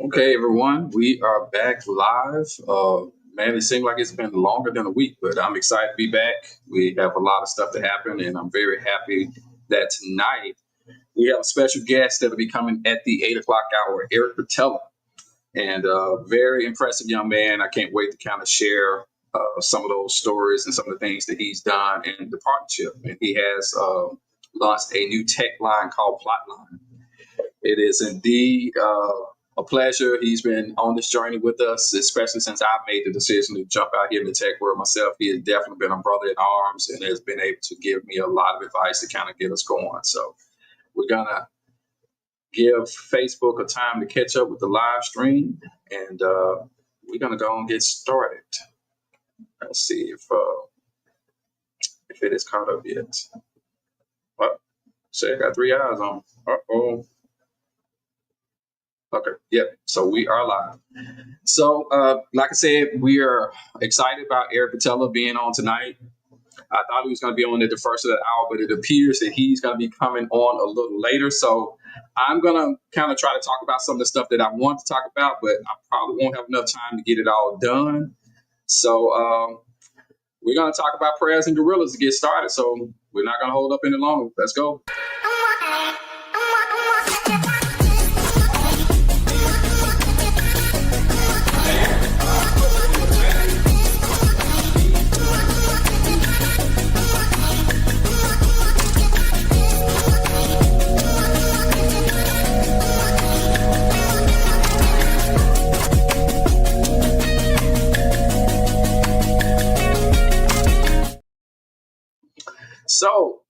Okay, everyone, we are back live. Man, it seemed like it's been longer than a week, but I'm excited to be back. We have a lot of stuff to happen, and I'm very happy that tonight we have a special guest that'll be coming at the 8 o'clock hour, Eric Patella, and very impressive young man. I can't wait to kind of share some of those stories and some of the things that he's done in the partnership. And he has launched a new tech line called Plotline. It is indeed a pleasure. He's been on this journey with us, especially since I made the decision to jump out here in the tech world myself. He has definitely been a brother in arms and has been able to give me a lot of advice to kind of get us going. So we're going to give Facebook a time to catch up with the live stream, and we're going to go and get started. Let's see if it is caught up yet. Oh, say I got 3 eyes on. Uh-oh. Okay, yep. So we are live. So, like I said, we are excited about Eric Patella being on tonight. I thought he was going to be on at the first of the hour, but it appears that he's going to be coming on a little later. So I'm going to kind of try to talk about some of the stuff that I want to talk about, but I probably won't have enough time to get it all done. So we're going to talk about prayers and gorillas to get started. So we're not going to hold up any longer. Let's go. So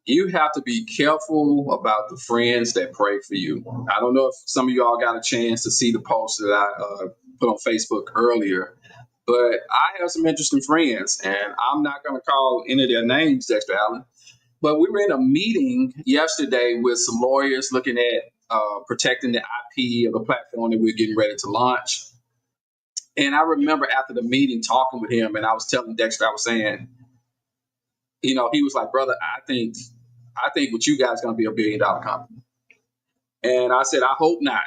you have to be careful about the friends that pray for you. I don't know if some of you all got a chance to see the post that I put on Facebook earlier, but I have some interesting friends, and I'm not going to call any of their names, Dexter Allen. But we were in a meeting yesterday with some lawyers looking at protecting the IP of the platform that we're getting ready to launch. And I remember after the meeting talking with him, and I was telling Dexter, I was saying, he was like, brother, I think with you guys going to be $1 billion company. And I said, I hope not.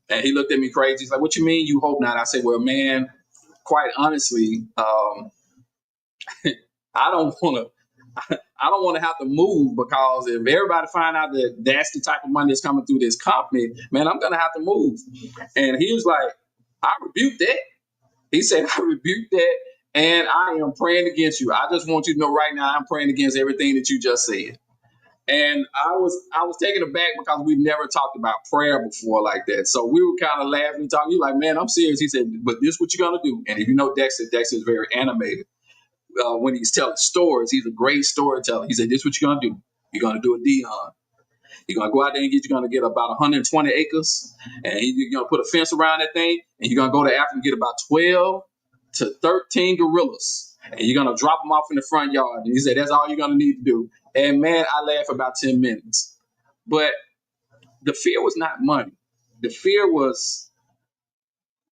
And he looked at me crazy. He's like, what you mean you hope not? I said, well, man, quite honestly, I don't want to have to move, because if everybody find out that that's the type of money that's coming through this company, man, I'm going to have to move. And he was like, I rebuke that. He said, I rebuke that. And I am praying against you. I just want you to know right now, I'm praying against everything that you just said. And I was taken aback because we've never talked about prayer before like that. So we were kind of laughing and talking. He like, man, I'm serious. He said, but this is what you're going to do. And if you know Dexter is very animated. When he's telling stories, he's a great storyteller. He said, this is what you're going to do. You're going to do a D-hunt. You're going to go out there and you're going to get about 120 acres. And you're going to put a fence around that thing. And you're going to go to Africa and get about 12 to 13 gorillas. And you're going to drop them off in the front yard. And he said, that's all you're going to need to do. And man, I laughed for about 10 minutes. But the fear was not money. The fear was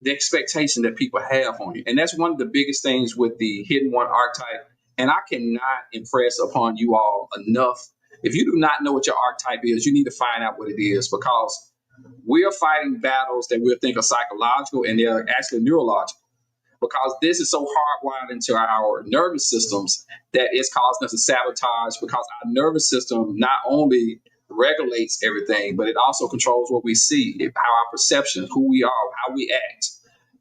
the expectation that people have on you. And that's one of the biggest things with the Hidden One Archetype. And I cannot impress upon you all enough. If you do not know what your archetype is, you need to find out what it is, because we are fighting battles that we'll think are psychological, and they're actually neurological. Because this is so hardwired into our nervous systems that it's causing us to sabotage, because our nervous system not only regulates everything, but it also controls what we see, how our perceptions, who we are, how we act.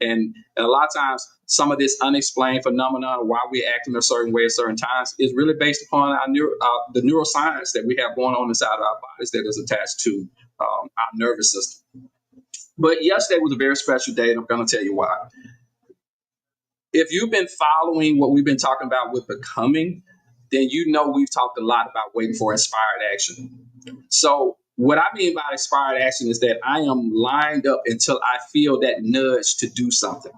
And a lot of times, some of this unexplained phenomenon, why we act in a certain way at certain times, is really based upon the neuroscience that we have going on inside of our bodies that is attached to our nervous system. But yesterday was a very special day, and I'm going to tell you why. If you've been following what we've been talking about with becoming, then you know we've talked a lot about waiting for inspired action. So what I mean by inspired action is that I am lined up until I feel that nudge to do something.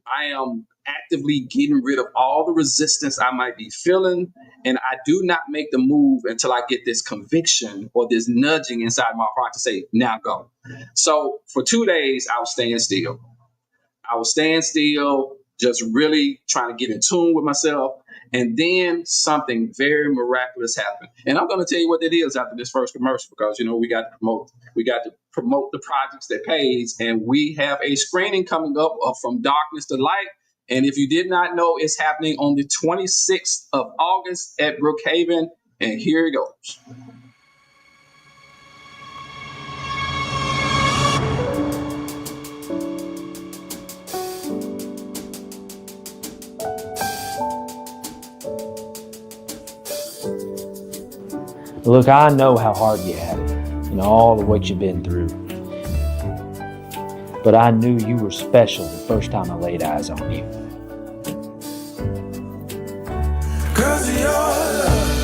I am actively getting rid of all the resistance I might be feeling, and I do not make the move until I get this conviction or this nudging inside my heart to say, now go. So for 2 days, I was staying still. just really trying to get in tune with myself. And then something very miraculous happened. And I'm going to tell you what that is after this first commercial, because, we got to promote the projects that pays. And we have a screening coming up of From Darkness to Light. And if you did not know, it's happening on the 26th of August at Brookhaven. And here it goes. Look, I know how hard you had it and all of what you've been through. But I knew you were special the first time I laid eyes on you. 'Cause your love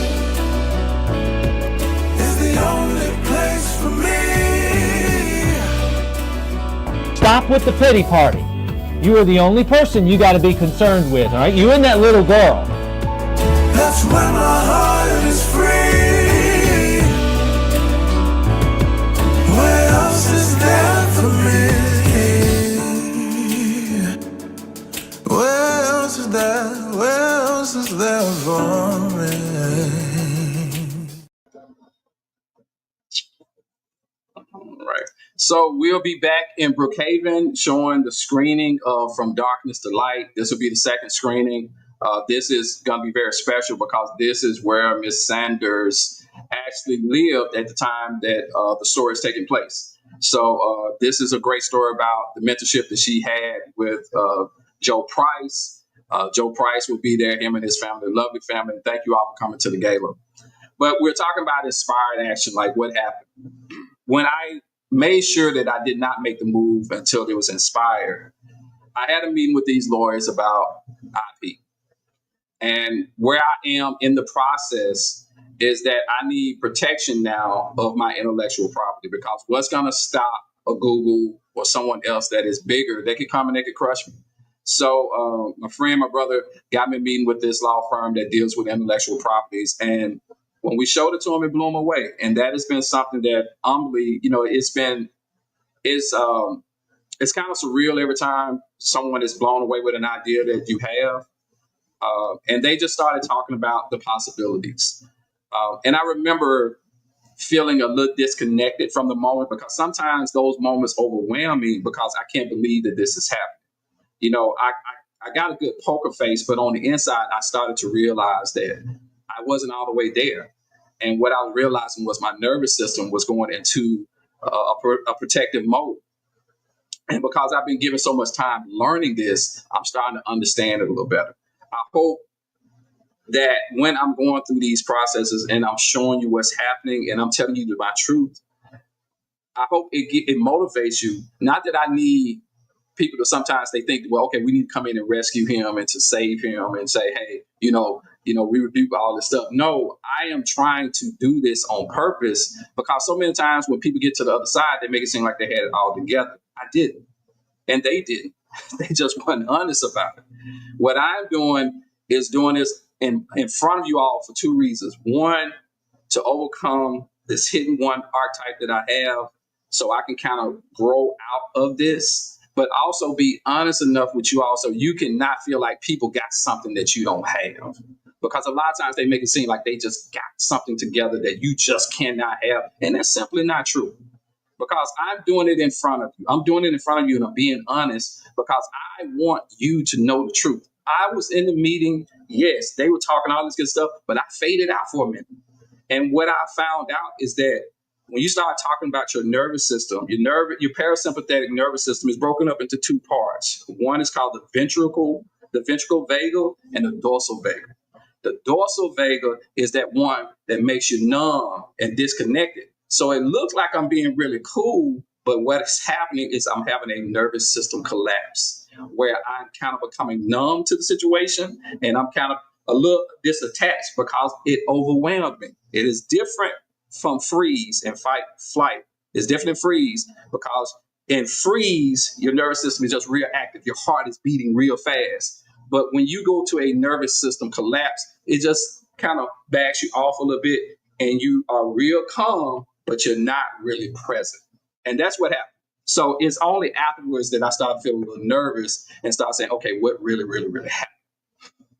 is the only place for me. Stop with the pity party. You are the only person you got to be concerned with, all right? You and that little girl. That's when my heart is free. What else is there for me? What else is there? What else is there for me? All right. So we'll be back in Brookhaven showing the screening of From Darkness to Light. This will be the second screening. This is going to be very special because this is where Miss Sanders actually lived at the time that the story is taking place. So this is a great story about the mentorship that she had with Joe Price. Joe Price will be there, him and his family, lovely family. Thank you all for coming to the gala. But we're talking about inspired action, like what happened. When I made sure that I did not make the move until it was inspired, I had a meeting with these lawyers about IP. And where I am in the process is that I need protection now of my intellectual property, because what's going to stop a Google or someone else that is bigger? They could come and they could crush me. So my brother got me meeting with this law firm that deals with intellectual properties. And when we showed it to him, it blew him away. And that has been something that humbly, it's kind of surreal every time someone is blown away with an idea that you have. And they just started talking about the possibilities. And I remember feeling a little disconnected from the moment, because sometimes those moments overwhelm me because I can't believe that this is happening. I got a good poker face, but on the inside, I started to realize that I wasn't all the way there. And what I was realizing was my nervous system was going into a protective mode. And because I've been given so much time learning this, I'm starting to understand it a little better. I hope that when I'm going through these processes and I'm showing you what's happening and I'm telling you my truth, I hope it motivates you. Not that I need people to, sometimes they think, well, okay, we need to come in and rescue him and to save him and say, hey, we rebuke all this stuff. No, I am trying to do this on purpose, because so many times when people get to the other side, they make it seem like they had it all together. I didn't. And they didn't. They just weren't honest about it. What I'm doing is doing this in front of you all for two reasons. One, to overcome this hidden one archetype that I have, so I can kind of grow out of this, but also be honest enough with you all so you cannot feel like people got something that you don't have. Because a lot of times they make it seem like they just got something together that you just cannot have. And that's simply not true. Because I'm doing it in front of you. I'm doing it in front of you, and I'm being honest because I want you to know the truth. I was in the meeting. Yes, they were talking all this good stuff, but I faded out for a minute. And what I found out is that when you start talking about your nervous system, your parasympathetic nervous system is broken up into two parts. One is called the ventricle vagal, and the dorsal vagal. The dorsal vagal is that one that makes you numb and disconnected. So it looks like I'm being really cool, but what is happening is I'm having a nervous system collapse where I'm kind of becoming numb to the situation, and I'm kind of a little disattached because it overwhelmed me. It is different from freeze and flight. It's different in freeze because in freeze, your nervous system is just real active. Your heart is beating real fast. But when you go to a nervous system collapse, it just kind of backs you off a little bit, and you are real calm, but you're not really present. And that's what happened. So it's only afterwards that I started feeling a little nervous and started saying, okay, what really, really, really happened?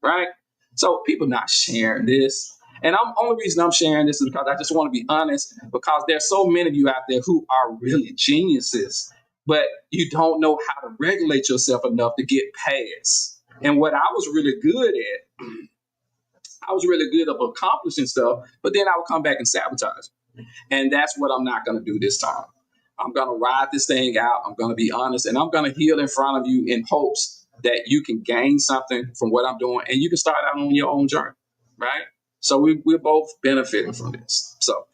Right? So people not sharing this. And only reason I'm sharing this is because I just want to be honest, because there's so many of you out there who are really geniuses, but you don't know how to regulate yourself enough to get past. And what I was really good at, I was really good at accomplishing stuff, but then I would come back and sabotage. And that's what I'm not going to do this time. I'm going to ride this thing out. I'm going to be honest, and I'm going to heal in front of you in hopes that you can gain something from what I'm doing, and you can start out on your own journey, right? So we're both benefiting from this. So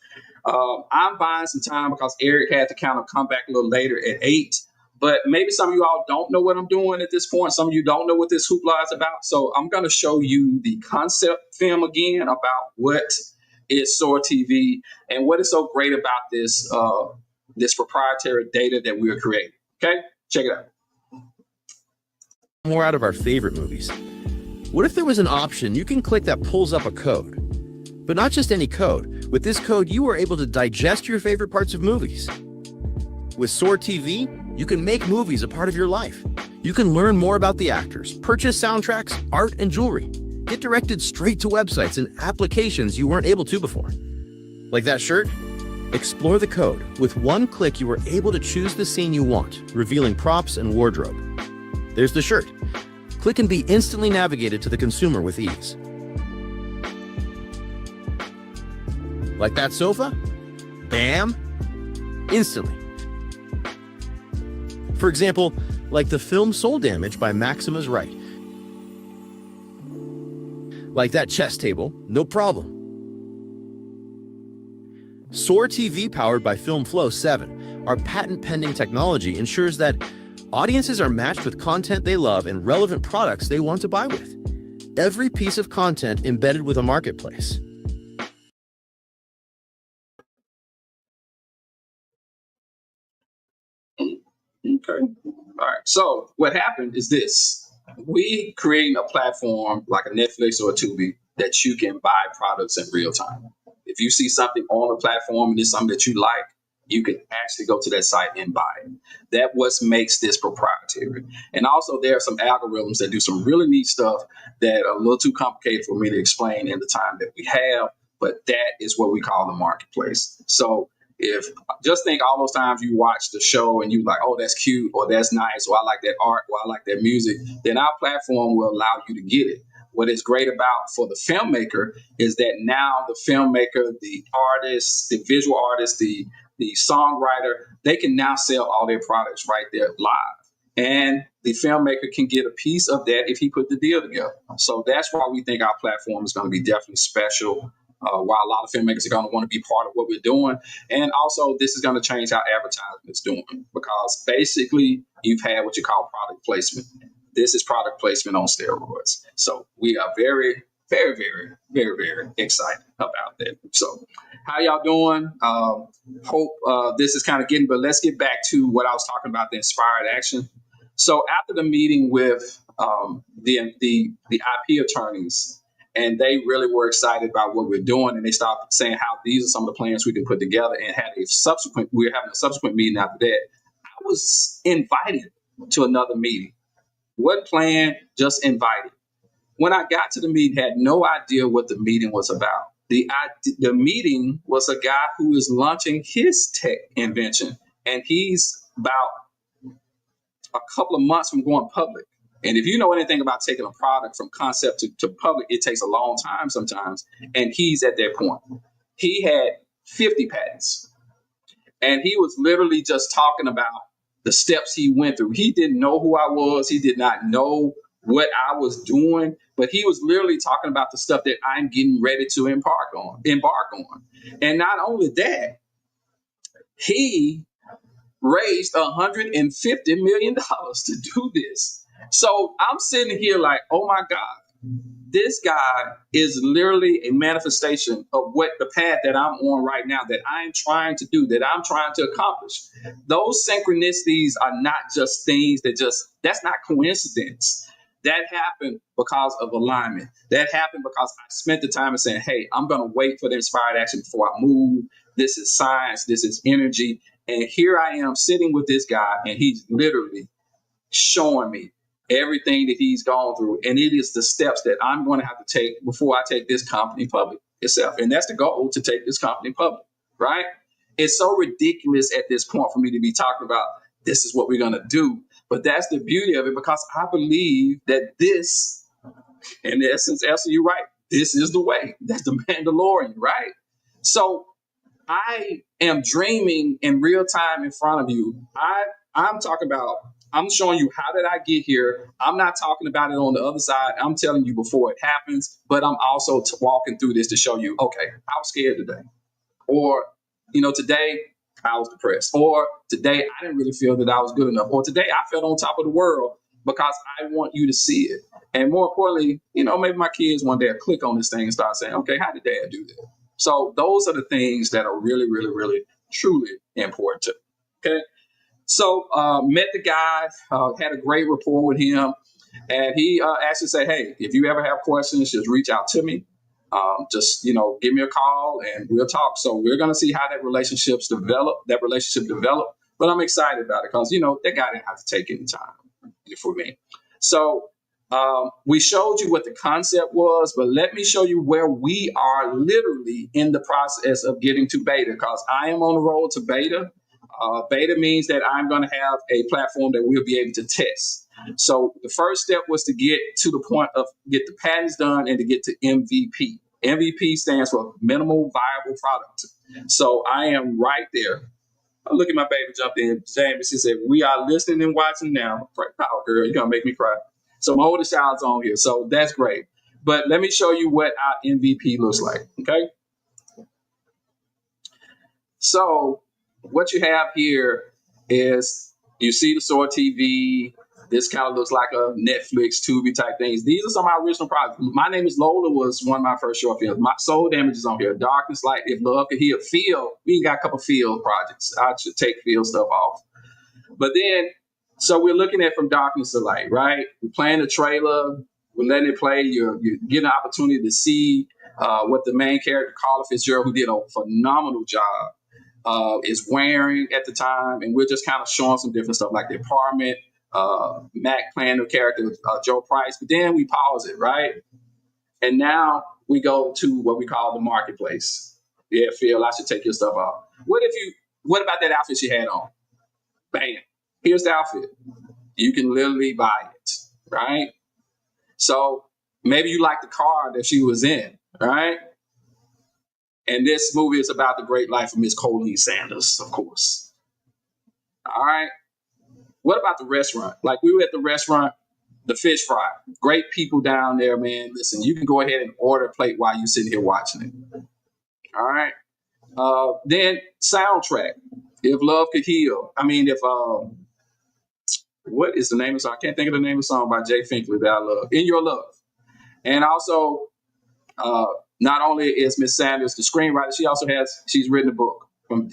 I'm buying some time because Eric had to kind of come back a little later at 8. But maybe some of you all don't know what I'm doing at this point. Some of you don't know what this hoopla is about. So I'm going to show you the concept film again about what is SOAR TV and what is so great about this this proprietary data that we are creating. Okay, check it out. More out of our favorite movies. What if there was an option you can click that pulls up a code? But not just any code. With this code, you are able to digest your favorite parts of movies. With SOAR TV, you can make movies a part of your life. You can learn more about the actors, purchase soundtracks, art, and jewelry. Get directed straight to websites and applications you weren't able to before. Like that shirt? Explore the code. With one click, you are able to choose the scene you want, revealing props and wardrobe. There's the shirt. Click and be instantly navigated to the consumer with ease. Like that sofa? Bam! Instantly. For example, like the film Soul Damage by Maximus Wright. Like that chess table, no problem. SOAR TV, powered by FilmFlow 7, our patent-pending technology ensures that audiences are matched with content they love and relevant products they want to buy with. Every piece of content embedded with a marketplace. Okay. All right. So what happened is this. We creating a platform like a Netflix or a Tubi that you can buy products in real time. If you see something on the platform and it's something that you like, you can actually go to that site and buy it. That's what makes this proprietary. And also there are some algorithms that do some really neat stuff that are a little too complicated for me to explain in the time that we have, but that is what we call the marketplace. So if just think all those times you watch the show and you like, oh, that's cute, or that's nice, or I like that art, or I like that music, then our platform will allow you to get it. What is great about for the filmmaker is that now the filmmaker, the artist, the visual artist, the songwriter, they can now sell all their products right there live. And the filmmaker can get a piece of that if he put the deal together. So that's why we think our platform is going to be definitely special. While a lot of filmmakers are going to want to be part of what we're doing. And also, this is going to change how advertising is doing, because basically you've had what you call product placement. This is product placement on steroids. So we are very, very, very, very, very excited about that. So how y'all doing? Hope this is kind of getting, but let's get back to what I was talking about, the inspired action. So after the meeting with the IP attorneys, and they really were excited about what we're doing, and they started saying how these are some of the plans we can put together, and we're having a subsequent meeting after that. I was invited to another meeting. What plan? Just invited. When I got to the meeting, had no idea what the meeting was about. The meeting was a guy who is launching his tech invention, and he's about a couple of months from going public. And if you know anything about taking a product from concept to public, it takes a long time sometimes. And he's at that point. He had 50 patents. And he was literally just talking about the steps he went through. He didn't know who I was. He did not know what I was doing. But he was literally talking about the stuff that I'm getting ready to embark on. And not only that, he raised $150 million to do this. So I'm sitting here like, oh my God, this guy is literally a manifestation of what the path that I'm on right now, that I'm trying to do, that I'm trying to accomplish. Those synchronicities are not just things that's not coincidence. That happened because of alignment. That happened because I spent the time and saying, hey, I'm going to wait for the inspired action before I move. This is science. This is energy. And here I am sitting with this guy, and he's literally showing me everything that he's gone through. And it is the steps that I'm going to have to take before I take this company public itself. And that's the goal, to take this company public, right? It's so ridiculous at this point for me to be talking about this is what we're going to do. But that's the beauty of it, because I believe that this, in essence, Esther, you're right. This is the way. That's the Mandalorian, right? So I am dreaming in real time in front of you. I'm talking about, I'm showing you how did I get here. I'm not talking about it on the other side. I'm telling you before it happens, but I'm also walking through this to show you, okay, I was scared today. Or, today I was depressed. Or today I didn't really feel that I was good enough. Or today I felt on top of the world, because I want you to see it. And more importantly, maybe my kids one day will click on this thing and start saying, okay, how did dad do that? So those are the things that are really, really, really, truly important to me. Okay. So met the guy, had a great rapport with him. And he actually said, hey, if you ever have questions, just reach out to me. Just, give me a call and we'll talk. So we're going to see how that relationship developed. But I'm excited about it because, that guy didn't have to take any time for me. So we showed you what the concept was, but let me show you where we are literally in the process of getting to beta, because I am on the road to beta. Beta means that I'm going to have a platform that we'll be able to test. So the first step was to get to the point of get the patents done and to get to MVP. MVP stands for minimal viable product. So I am right there. Look at my baby jump in. James, she said, we are listening and watching now. Oh, girl, you're going to make me cry. So my oldest child's on here. So that's great. But let me show you what our MVP looks like. Okay. So what you have here is you see the Sword TV. This kind of looks like a Netflix, Tubi type things. These are some of our original projects. My Name is Lola was one of my first short films. My Soul Damage is on here. Darkness, Light, If Love Could Heal. Field. We got a couple field projects. I should take field stuff off. But then, so we're looking at From Darkness to Light, right? We're playing the trailer. We're letting it play. You're getting an opportunity to see what the main character, Carla Fitzgerald, who did a phenomenal job, is wearing at the time. And we're just kind of showing some different stuff like the apartment, Mac playing the character, Joe Price. But then we pause it, right? And now we go to what we call the marketplace. Yeah, Phil, I should take your stuff off. What about that outfit she had on? Bam. Here's the outfit. You can literally buy it, right? So maybe you like the car that she was in, right? And this movie is about the great life of Miss Colleen Sanders, of course. All right. What about the restaurant? Like we were at the restaurant, the fish fry. Great people down there, man. Listen, you can go ahead and order a plate while you're sitting here watching it. All right. Then soundtrack. If Love Could Heal. I mean, what is the name of the song? I can't think of the name of the song by Jay Finkley that I love. In Your Love. And also, not only is Miss Sanders the screenwriter, she's written a book from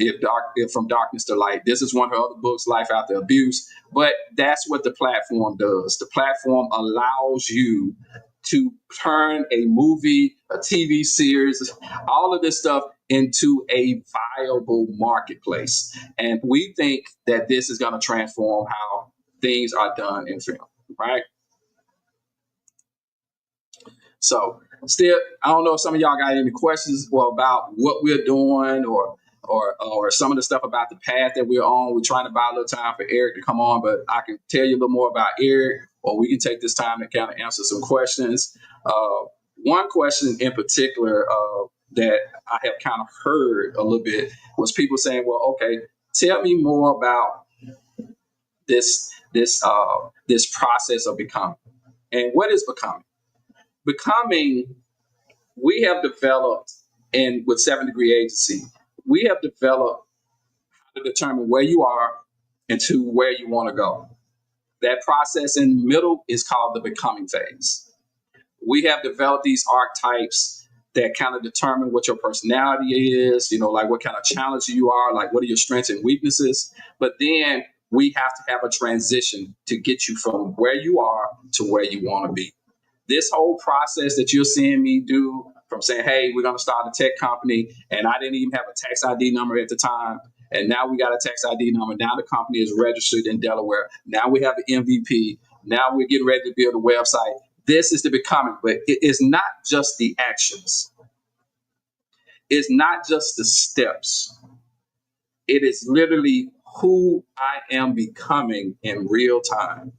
Darkness to Light. This is one of her other books, Life After Abuse. But that's what the platform does. The platform allows you to turn a movie, a TV series, all of this stuff into a viable marketplace. And we think that this is going to transform how things are done in film, right? So still, I don't know if some of y'all got any questions about what we're doing or some of the stuff about the path that we're on. We're trying to buy a little time for Eric to come on, but I can tell you a little more about Eric, or we can take this time to kind of answer some questions. One question in particular that I have kind of heard a little bit was people saying, well, okay, tell me more about this process of becoming. And what is becoming? Becoming, we have developed, and with 7 Degree Agency, we have developed how to determine where you are and to where you want to go. That process in the middle is called the becoming phase. We have developed these archetypes that kind of determine what your personality is, like what kind of challenger you are, like what are your strengths and weaknesses. But then we have to have a transition to get you from where you are to where you want to be. This whole process that you're seeing me do, from saying, hey, we're going to start a tech company, and I didn't even have a tax ID number at the time, and now we got a tax ID number. Now the company is registered in Delaware. Now we have an MVP. Now we're getting ready to build a website. This is the becoming, but it is not just the actions. It's not just the steps. It is literally who I am becoming in real time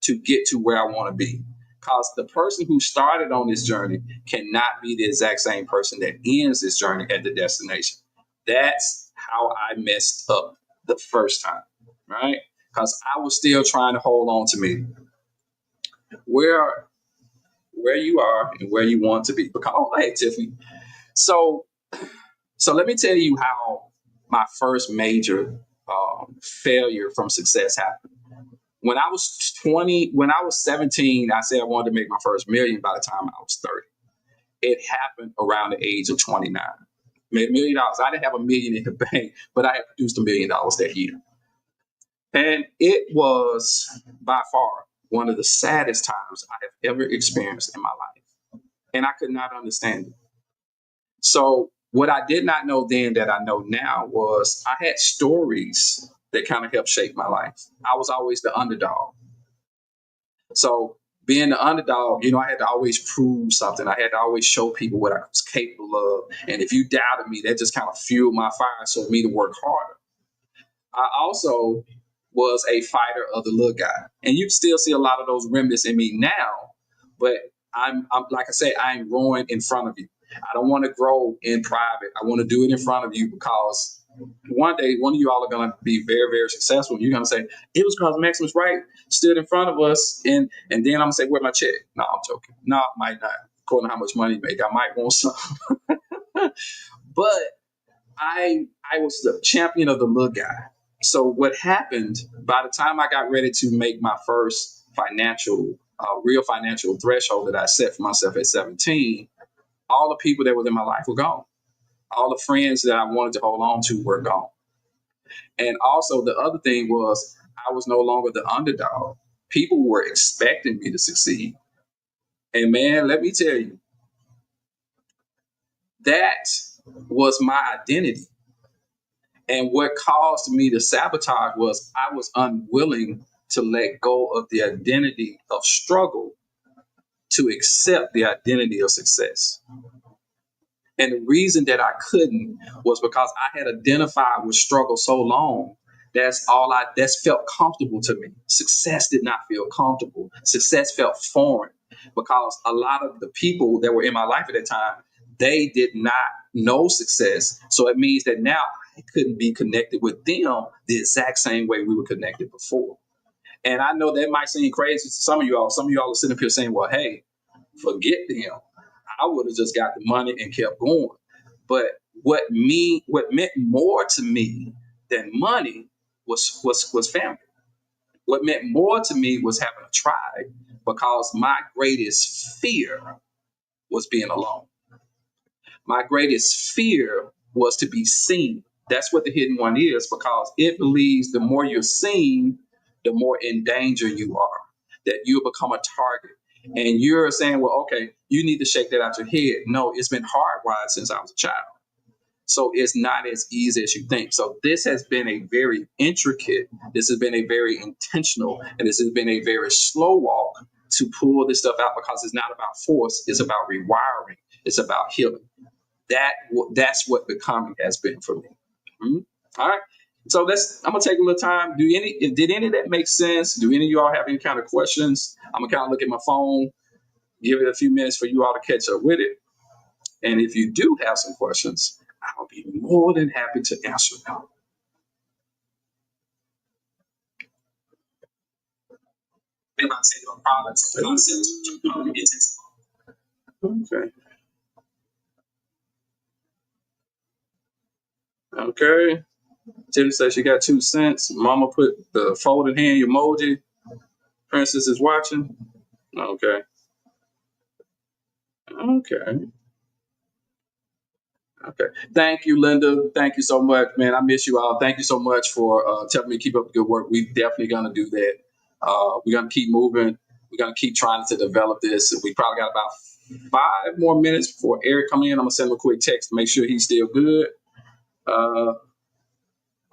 to get to where I want to be. Because the person who started on this journey cannot be the exact same person that ends this journey at the destination. That's how I messed up the first time, right? Because I was still trying to hold on to me. Where you are and where you want to be. Because, oh, hey, Tiffany. So let me tell you how my first major failure from success happened. When I was 17, I said I wanted to make my first million by the time I was 30. It happened around the age of 29. Made $1 million. I didn't have $1 million in the bank, but I had produced $1 million that year. And it was by far one of the saddest times I have ever experienced in my life. And I could not understand it. So what I did not know then that I know now was I had stories that kind of helped shape my life. I was always the underdog. So being the underdog, I had to always prove something. I had to always show people what I was capable of. And if you doubted me, that just kind of fueled my fire so me to work harder. I also was a fighter of the little guy. And you still see a lot of those remnants in me now, but I'm like I said, I'm growing in front of you. I don't want to grow in private. I want to do it in front of you because one day, one of you all are going to be very, very successful. You're going to say, it was because Maximus Wright stood in front of us. And then I'm going to say, where's my check? No, I'm joking. No, might not. According to how much money you make, I might want some. But I was the champion of the little guy. So what happened by the time I got ready to make my first real financial threshold that I set for myself at 17, all the people that were in my life were gone. All the friends that I wanted to hold on to were gone. And also the other thing was I was no longer the underdog. People were expecting me to succeed. And man, let me tell you, that was my identity. And what caused me to sabotage was I was unwilling to let go of the identity of struggle to accept the identity of success. And the reason that I couldn't was because I had identified with struggle so long. That's felt comfortable to me. Success did not feel comfortable. Success felt foreign because a lot of the people that were in my life at that time, they did not know success. So it means that now I couldn't be connected with them the exact same way we were connected before. And I know that might seem crazy to some of you all. Some of you all are sitting up here saying, well, hey, forget them. I would have just got the money and kept going. But what meant more to me than money was family. What meant more to me was having a tribe because my greatest fear was being alone. My greatest fear was to be seen. That's what the hidden one is because it believes the more you're seen, the more in danger you are, that you'll become a target. And you're saying, well, okay, you need to shake that out your head. No, it's been hardwired since I was a child. So it's not as easy as you think. So this has been a very intricate, this has been a very intentional, and this has been a very slow walk to pull this stuff out because it's not about force, it's about rewiring, it's about healing. That's what becoming has been for me. All right. So I'm gonna take a little time. Did any of that make sense? Do any of you all have any kind of questions? I'm gonna kind of look at my phone, give it a few minutes for you all to catch up with it. And if you do have some questions, I'll be more than happy to answer them. They might say your products or concepts. Okay. Okay. Tim says she got 2 cents. Mama put the folded hand emoji. Princess is watching. Okay. Okay. Okay. Thank you, Linda. Thank you so much, man. I miss you all. Thank you so much for telling me to keep up the good work. We're definitely going to do that. We're going to keep moving. We're going to keep trying to develop this. We probably got about 5 more minutes before Eric comes in. I'm going to send him a quick text to make sure he's still good.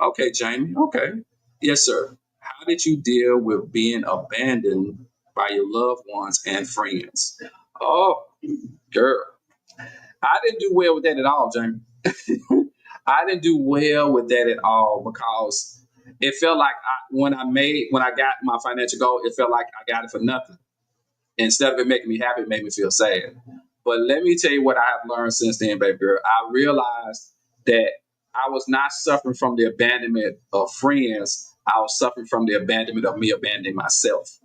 Okay, Jamie. Okay. Yes, sir. How did you deal with being abandoned by your loved ones and friends. Oh, girl. I didn't do well with that at all, Jamie. I didn't do well with that at all because it felt like when I got my financial goal, it felt like I got it for nothing. Instead of it making me happy, it made me feel sad. But let me tell you what I have learned since then, baby girl. I realized that I was not suffering from the abandonment of friends. I was suffering from the abandonment of me abandoning myself.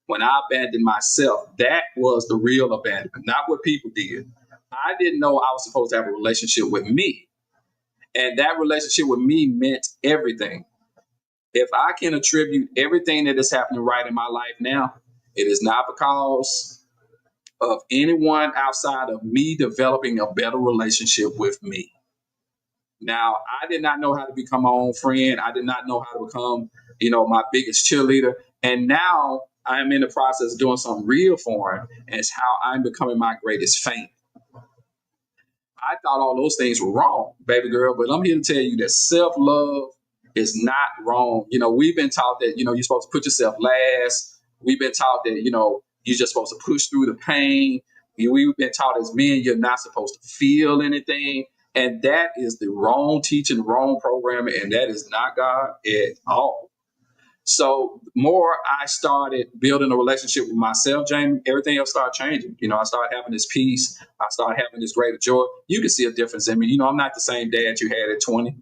When I abandoned myself, that was the real abandonment, not what people did. I didn't know I was supposed to have a relationship with me. And that relationship with me meant everything. If I can attribute everything that is happening right in my life now, it is not because of anyone outside of me developing a better relationship with me. Now, I did not know how to become my own friend. I did not know how to become, my biggest cheerleader. And now I am in the process of doing something real for him. And it's how I'm becoming my greatest fan. I thought all those things were wrong, baby girl, but I'm here to tell you that self-love is not wrong. We've been taught that, you're supposed to put yourself last. We've been taught that, you're just supposed to push through the pain. We've been taught as men, you're not supposed to feel anything. And that is the wrong teaching, wrong programming, and that is not God at all. So the more I started building a relationship with myself, Jamie, everything else started changing. I started having this peace. I started having this greater joy. You can see a difference in me. I'm not the same dad you had at 20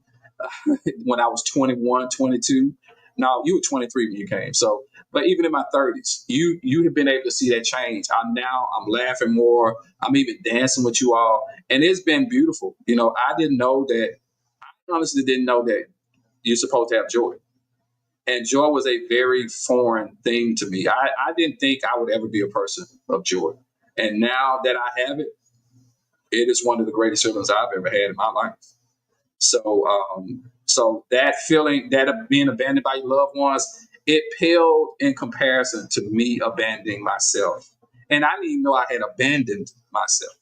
when I was 21, 22. No, you were 23 when you came. So, but even in my 30s, you have been able to see that change. I'm laughing more. I'm even dancing with you all. And it's been beautiful. I honestly didn't know that you're supposed to have joy. And joy was a very foreign thing to me. I didn't think I would ever be a person of joy. And now that I have it, it is one of the greatest feelings I've ever had in my life. So that feeling, that of being abandoned by your loved ones, it paled in comparison to me abandoning myself. And I didn't even know I had abandoned myself.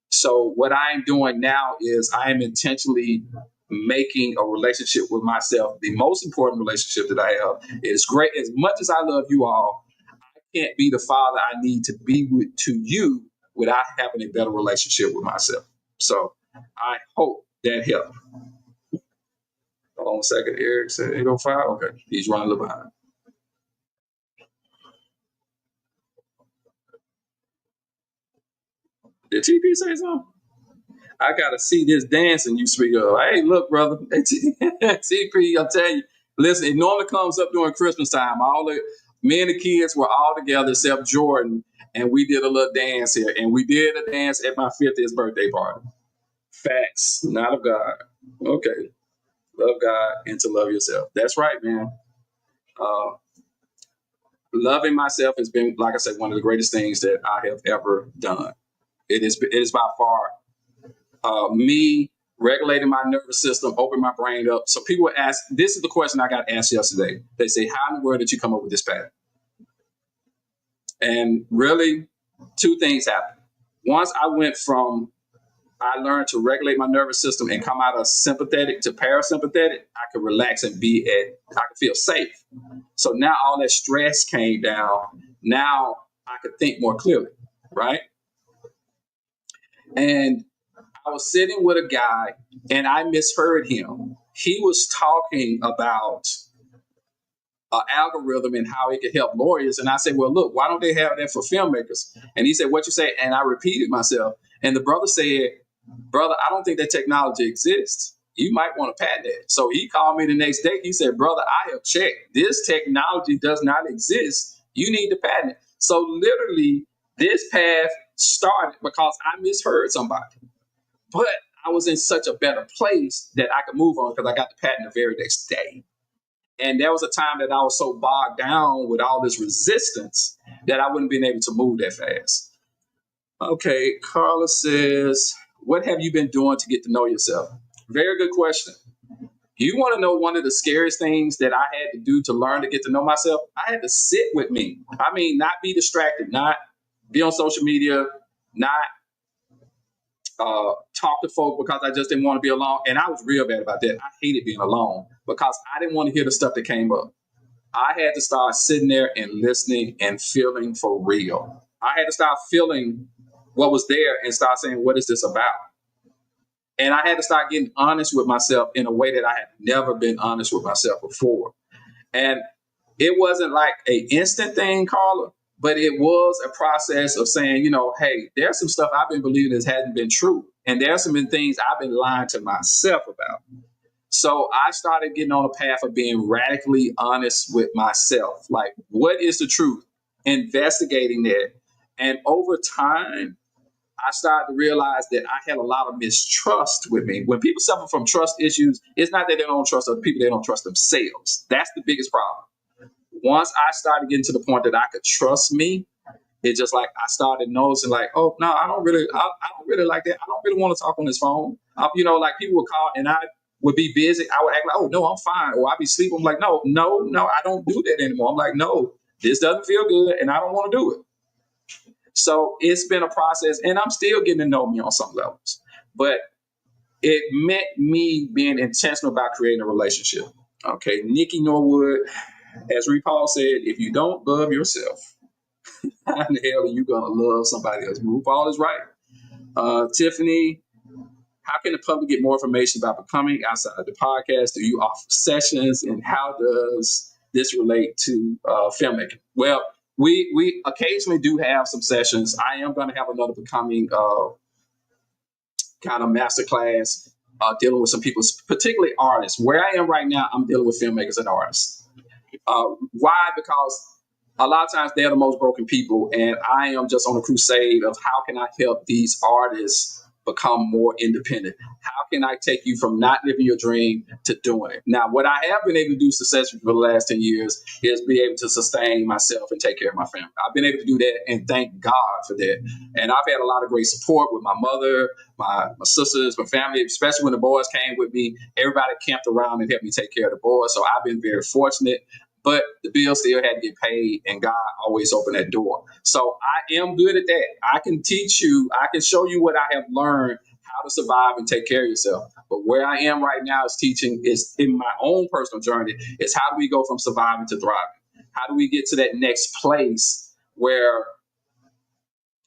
So what I am doing now is I am intentionally making a relationship with myself the most important relationship that I have. It's great. As much as I love you all, I can't be the father I need to be to you without having a better relationship with myself. So I hope that helped. Hold on a second. Eric said 805. Okay. He's running a little behind. Did TP say something? I gotta see this dancing you speak of. Hey, look, brother. TP, I'll tell you. Listen, it normally comes up during Christmas time. Me and the kids were all together except Jordan, and we did a little dance here. And we did a dance at my 50th birthday party. Facts, not of God. Okay. Love God and to love yourself. That's right, man. Loving myself has been, like I said, one of the greatest things that I have ever done. It is by far me regulating my nervous system, opening my brain up. So people ask, this is the question I got asked yesterday. They say, how in the world did you come up with this pattern? And really, two things happened. Once I learned to regulate my nervous system and come out of sympathetic to parasympathetic, I could relax and I could feel safe. So now all that stress came down. Now I could think more clearly, right? And I was sitting with a guy and I misheard him. He was talking about an algorithm and how it could help lawyers. And I said, well, look, why don't they have that for filmmakers? And he said, what you say? And I repeated myself. And the brother said, brother, I don't think that technology exists. You might want to patent it. So he called me the next day. He said, brother, I have checked. This technology does not exist. You need to patent it. So literally, this path started because I misheard somebody. But I was in such a better place that I could move on because I got the patent the very next day. And there was a time that I was so bogged down with all this resistance that I wouldn't been able to move that fast. Okay, Carla says, what have you been doing to get to know yourself? Very good question. You want to know one of the scariest things that I had to do to learn to get to know myself? I had to sit with me. I mean, not be distracted, not be on social media, not talk to folk because I just didn't want to be alone. And I was real bad about that. I hated being alone because I didn't want to hear the stuff that came up. I had to start sitting there and listening and feeling for real. I had to start feeling what was there and start saying, what is this about? And I had to start getting honest with myself in a way that I had never been honest with myself before. And it wasn't like an instant thing, Carla, but it was a process of saying, hey, there's some stuff I've been believing that hasn't been true. And there's some things I've been lying to myself about. So I started getting on a path of being radically honest with myself. Like, what is the truth? Investigating that. And over time, I started to realize that I had a lot of mistrust with me. When people suffer from trust issues, it's not that they don't trust other people, they don't trust themselves. That's the biggest problem. Once I started getting to the point that I could trust me, it's just like I started noticing, like, oh no, I don't really like that. I don't really want to talk on this phone. Like people would call and I would be busy. I would act like, oh no, I'm fine, or I'd be sleeping. I'm like, no, I don't do that anymore. I'm like, no, this doesn't feel good, and I don't want to do it. So it's been a process, and I'm still getting to know me on some levels. But it meant me being intentional about creating a relationship. Okay, Nikki Norwood, as RuPaul said, if you don't love yourself, how in the hell are you going to love somebody else? RuPaul is right. Tiffany, how can the public get more information about becoming outside of the podcast? Do you offer sessions, and how does this relate to filmmaking? Well, we occasionally do have some sessions. I am going to have another becoming kind of masterclass dealing with some people, particularly artists. Where I am right now, I'm dealing with filmmakers and artists. Why? Because a lot of times they're the most broken people, and I am just on a crusade of how can I help these artists become more independent? How can I take you from not living your dream to doing it? Now, what I have been able to do successfully for the last 10 years is be able to sustain myself and take care of my family. I've been able to do that, and thank God for that. And I've had a lot of great support with my mother, my sisters, my family, especially when the boys came with me. Everybody camped around and helped me take care of the boys. So I've been very fortunate. But the bill still had to get paid, and God always opened that door. So I am good at that. I can teach you, I can show you what I have learned, how to survive and take care of yourself. But where I am right now is teaching, is in my own personal journey, is how do we go from surviving to thriving? How do we get to that next place where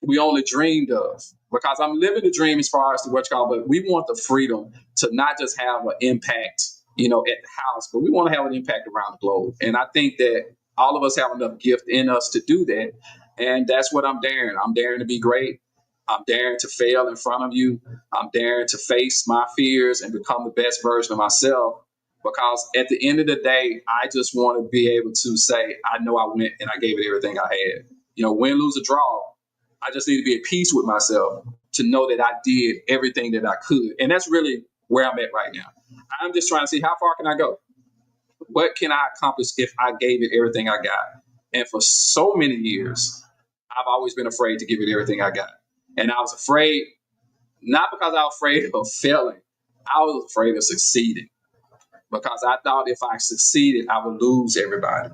we only dreamed of? Because I'm living the dream as far as the what you call, but we want the freedom to not just have an impact at the house, but we want to have an impact around the globe. And I think that all of us have enough gift in us to do that. And that's what I'm daring. I'm daring to be great. I'm daring to fail in front of you. I'm daring to face my fears and become the best version of myself. Because at the end of the day, I just want to be able to say, I know I went and I gave it everything I had. Win, lose, or draw. I just need to be at peace with myself to know that I did everything that I could. And that's really where I'm at right now. I'm just trying to see how far can I go? What can I accomplish if I gave it everything I got? And for so many years, I've always been afraid to give it everything I got. And I was afraid, not because I was afraid of failing, I was afraid of succeeding. Because I thought if I succeeded, I would lose everybody.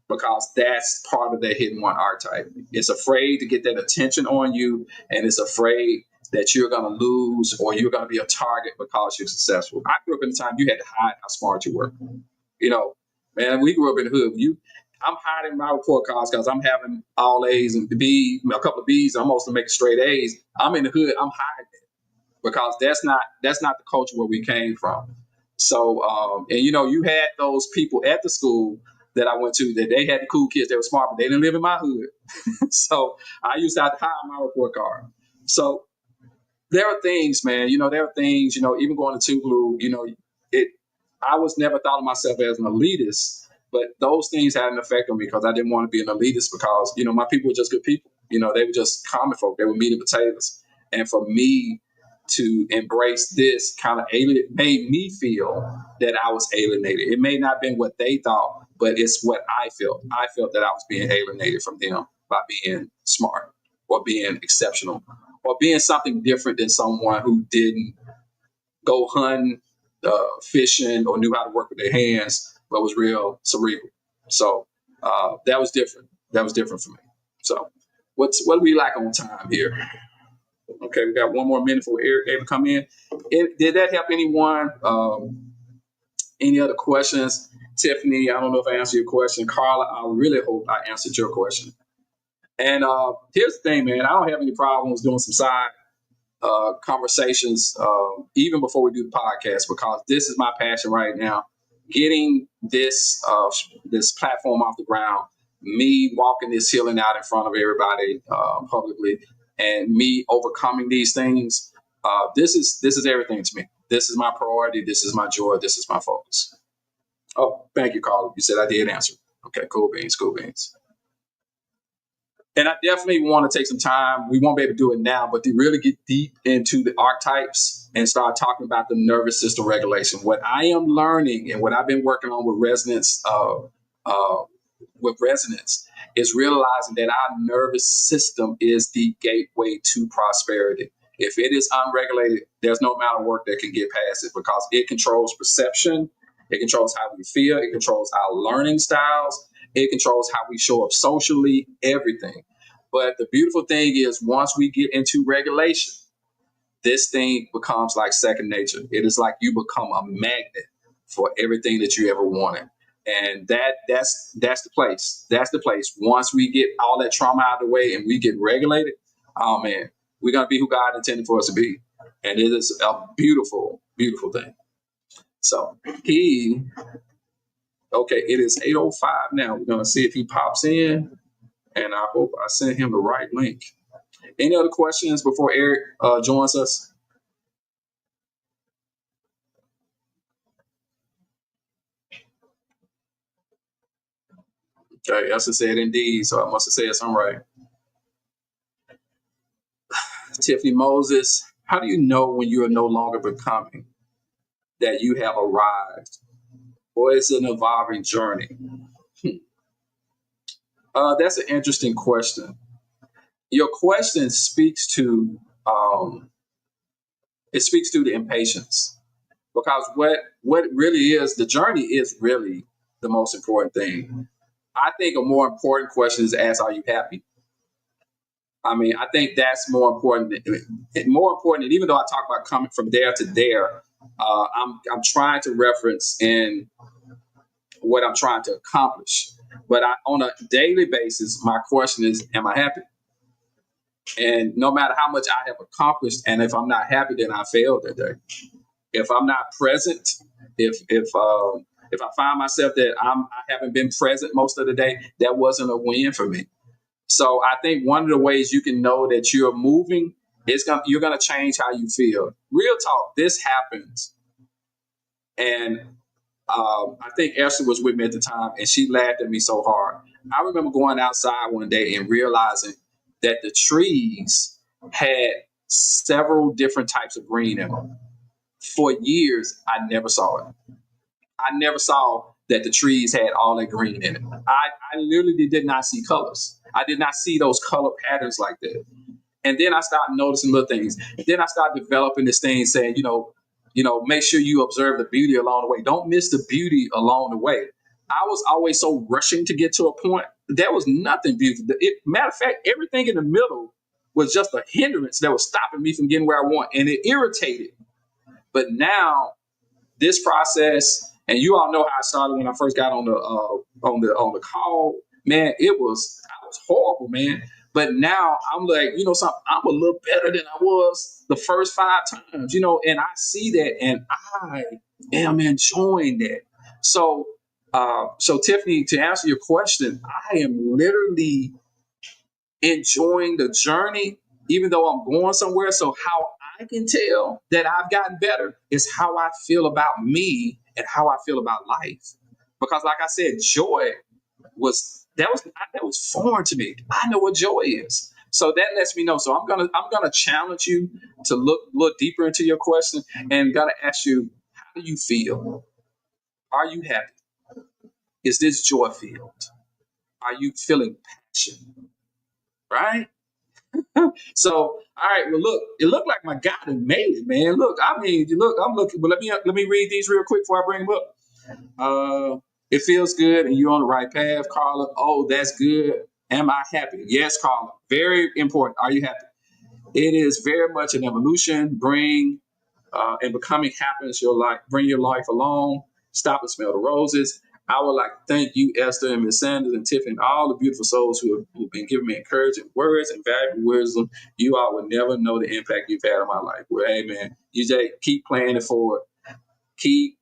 Because that's part of that hidden one archetype. It's afraid to get that attention on you, and it's afraid that you're going to lose or you're going to be a target because you're successful. I grew up in a time you had to hide how smart you were. Man, we grew up in the hood. I'm hiding my report cards because I'm having all A's and B, a couple of B's. I'm supposed to make straight A's. I'm in the hood. I'm hiding it because that's not the culture where we came from. So, you had those people at the school that I went to that they had the cool kids that were smart, but they didn't live in my hood. So I used to have to hide my report card. So there are things, man, there are things, even going to Tuglu, I was never thought of myself as an elitist, but those things had an effect on me because I didn't want to be an elitist because, my people were just good people. They were just common folk. They were meat and potatoes. And for me to embrace this kind of made me feel that I was alienated. It may not have been what they thought, but it's what I felt. I felt that I was being alienated from them by being smart or being exceptional or being something different than someone who didn't go hunting, fishing, or knew how to work with their hands, but was real cerebral. So that was different. That was different for me. So what do we like on time here? Okay, we got one more minute for Eric to come in. Did that help anyone? Any other questions? Tiffany, I don't know if I answered your question. Carla, I really hope I answered your question. And here's the thing, man. I don't have any problems doing some side conversations even before we do the podcast, because this is my passion right now. Getting this this platform off the ground, me walking this healing out in front of everybody publicly, and me overcoming these things. This is everything to me. This is my priority. This is my joy. This is my focus. Oh, thank you, Carla. You said I did answer. Okay, cool beans, cool beans. And I definitely want to take some time. We won't be able to do it now, but to really get deep into the archetypes and start talking about the nervous system regulation. What I am learning and what I've been working on with resonance is realizing that our nervous system is the gateway to prosperity. If it is unregulated, there's no amount of work that can get past it, because it controls perception, it controls how we feel, it controls our learning styles, it controls how we show up socially, everything. But the beautiful thing is, once we get into regulation, this thing becomes like second nature. It is like you become a magnet for everything that you ever wanted. And that's the place. That's the place. Once we get all that trauma out of the way and we get regulated, oh man, we're gonna be who God intended for us to be. And it is a beautiful, beautiful thing. So okay, it is 8:05 now. We're gonna see if he pops in, and I hope I sent him the right link. Any other questions before Eric joins us? Okay, Esther said indeed, so I must have said something right. Tiffany Moses, how do you know when you are no longer becoming that you have arrived, or it's an evolving journey? That's an interesting question. Your question speaks to it speaks to the impatience, because what really is the journey is really the most important thing. I think a more important question is to ask, are you happy? I mean, I think that's more important. More important, and even though I talk about coming from there to there, I'm trying to reference in what I'm trying to accomplish. But on a daily basis, my question is, am I happy? And no matter how much I have accomplished, and if I'm not happy, then I failed that day. If I'm not present, if I find myself that I haven't been present most of the day, that wasn't a win for me. So I think one of the ways you can know that you're moving is you're gonna change how you feel. Real talk, this happens, and I think Esther was with me at the time, and she laughed at me so hard. I remember going outside one day and realizing that the trees had several different types of green in them. For years, I never saw it. I never saw that the trees had all that green in it. I literally did not see colors. I did not see those color patterns like that. And then I started noticing little things. And then I started developing this thing saying, make sure you observe the beauty along the way. Don't miss the beauty along the way. I was always so rushing to get to a point. There was nothing beautiful. Matter of fact, everything in the middle was just a hindrance that was stopping me from getting where I want. And it irritated. But now this process, and you all know how I started when I first got on the call. Man, I was horrible, man. But now I'm like, something, I'm a little better than I was the first 5 times, and I see that, and I am enjoying that. So Tiffany, to answer your question, I am literally enjoying the journey, even though I'm going somewhere. So how I can tell that I've gotten better is how I feel about me and how I feel about life. Because like I said, joy was foreign to me. I know what joy is. So that lets me know. So I'm gonna challenge you to look deeper into your question, and gotta ask you, how do you feel? Are you happy? Is this joy filled? Are you feeling passion? Right? So, all right. Well, look, it looked like my guy done made it, man. Look, I'm looking, but let me read these real quick before I bring them up. It feels good, and you're on the right path, Carla. Oh, that's good. Am I happy? Yes, Carla. Very important. Are you happy? It is very much an evolution. And becoming happens your life. Bring your life along. Stop and smell the roses. I would like to thank you, Esther and Miss Sanders and Tiffany, and all the beautiful souls who've been giving me encouraging words and valuable wisdom. You all will never know the impact you've had on my life. Well, amen. You just keep playing it forward. Keep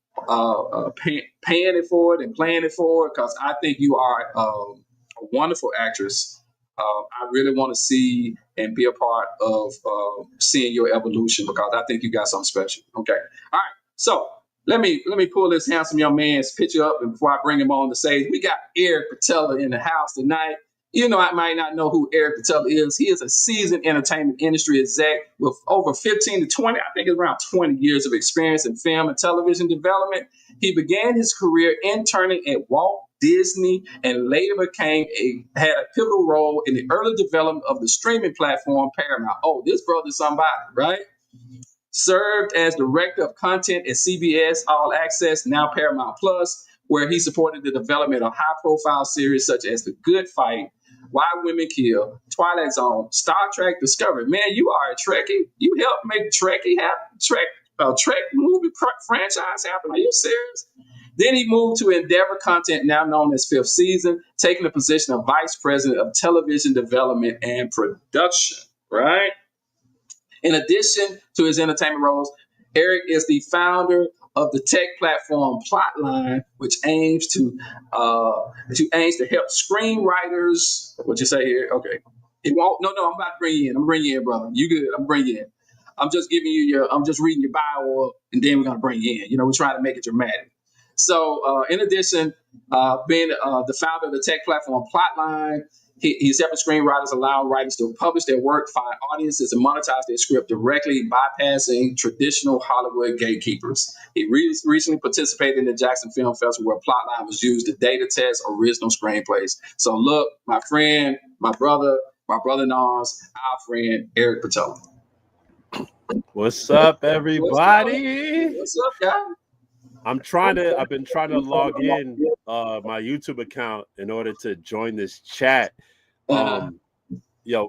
paying it forward and playing it forward, because I think you are a wonderful actress. I really want to see and be a part of seeing your evolution, because I think you got something special. Okay. All right. So let me pull this handsome young man's picture up, and before I bring him on the stage, we got Eric Patella in the house tonight. You know, I might not know who Eric Patella is. He is a seasoned entertainment industry exec with over 15 to 20, I think it's around 20 years of experience in film and television development. He began his career interning at Walt Disney and later had a pivotal role in the early development of the streaming platform Paramount. Oh, this brother's somebody, right? Served as director of content at CBS All Access, now Paramount Plus, where he supported the development of high-profile series such as The Good Fight, Why Women Kill, Twilight Zone, Star Trek Discovery. Man, you are a Trekkie. You helped make Trekkie happen. Trek movie franchise happen. Are you serious? Then he moved to Endeavor Content, now known as Fifth Season, taking the position of Vice President of Television Development and Production, right? In addition to his entertainment roles, Eric is the founder of the tech platform Plotline, which aims to help screenwriters. What you say here? Okay, it won't. No, I'm about to bring you in. I'm bringing you in, brother. You good? I'm bringing you in. I'm just giving you I'm just reading your bio, and then we're gonna bring you in. You know, we're trying to make it dramatic. So, in addition, being the founder of the tech platform Plotline, he's helping screenwriters, allowing writers to publish their work, find audiences, and monetize their script directly, bypassing traditional Hollywood gatekeepers. He recently participated in the Jackson Film Festival, where Plotline was used to data test original screenplays. So, look, my friend, my brother Nas, our friend Eric Patella. What's up, everybody? What's up, guy? I've been trying to log in my YouTube account in order to join this chat.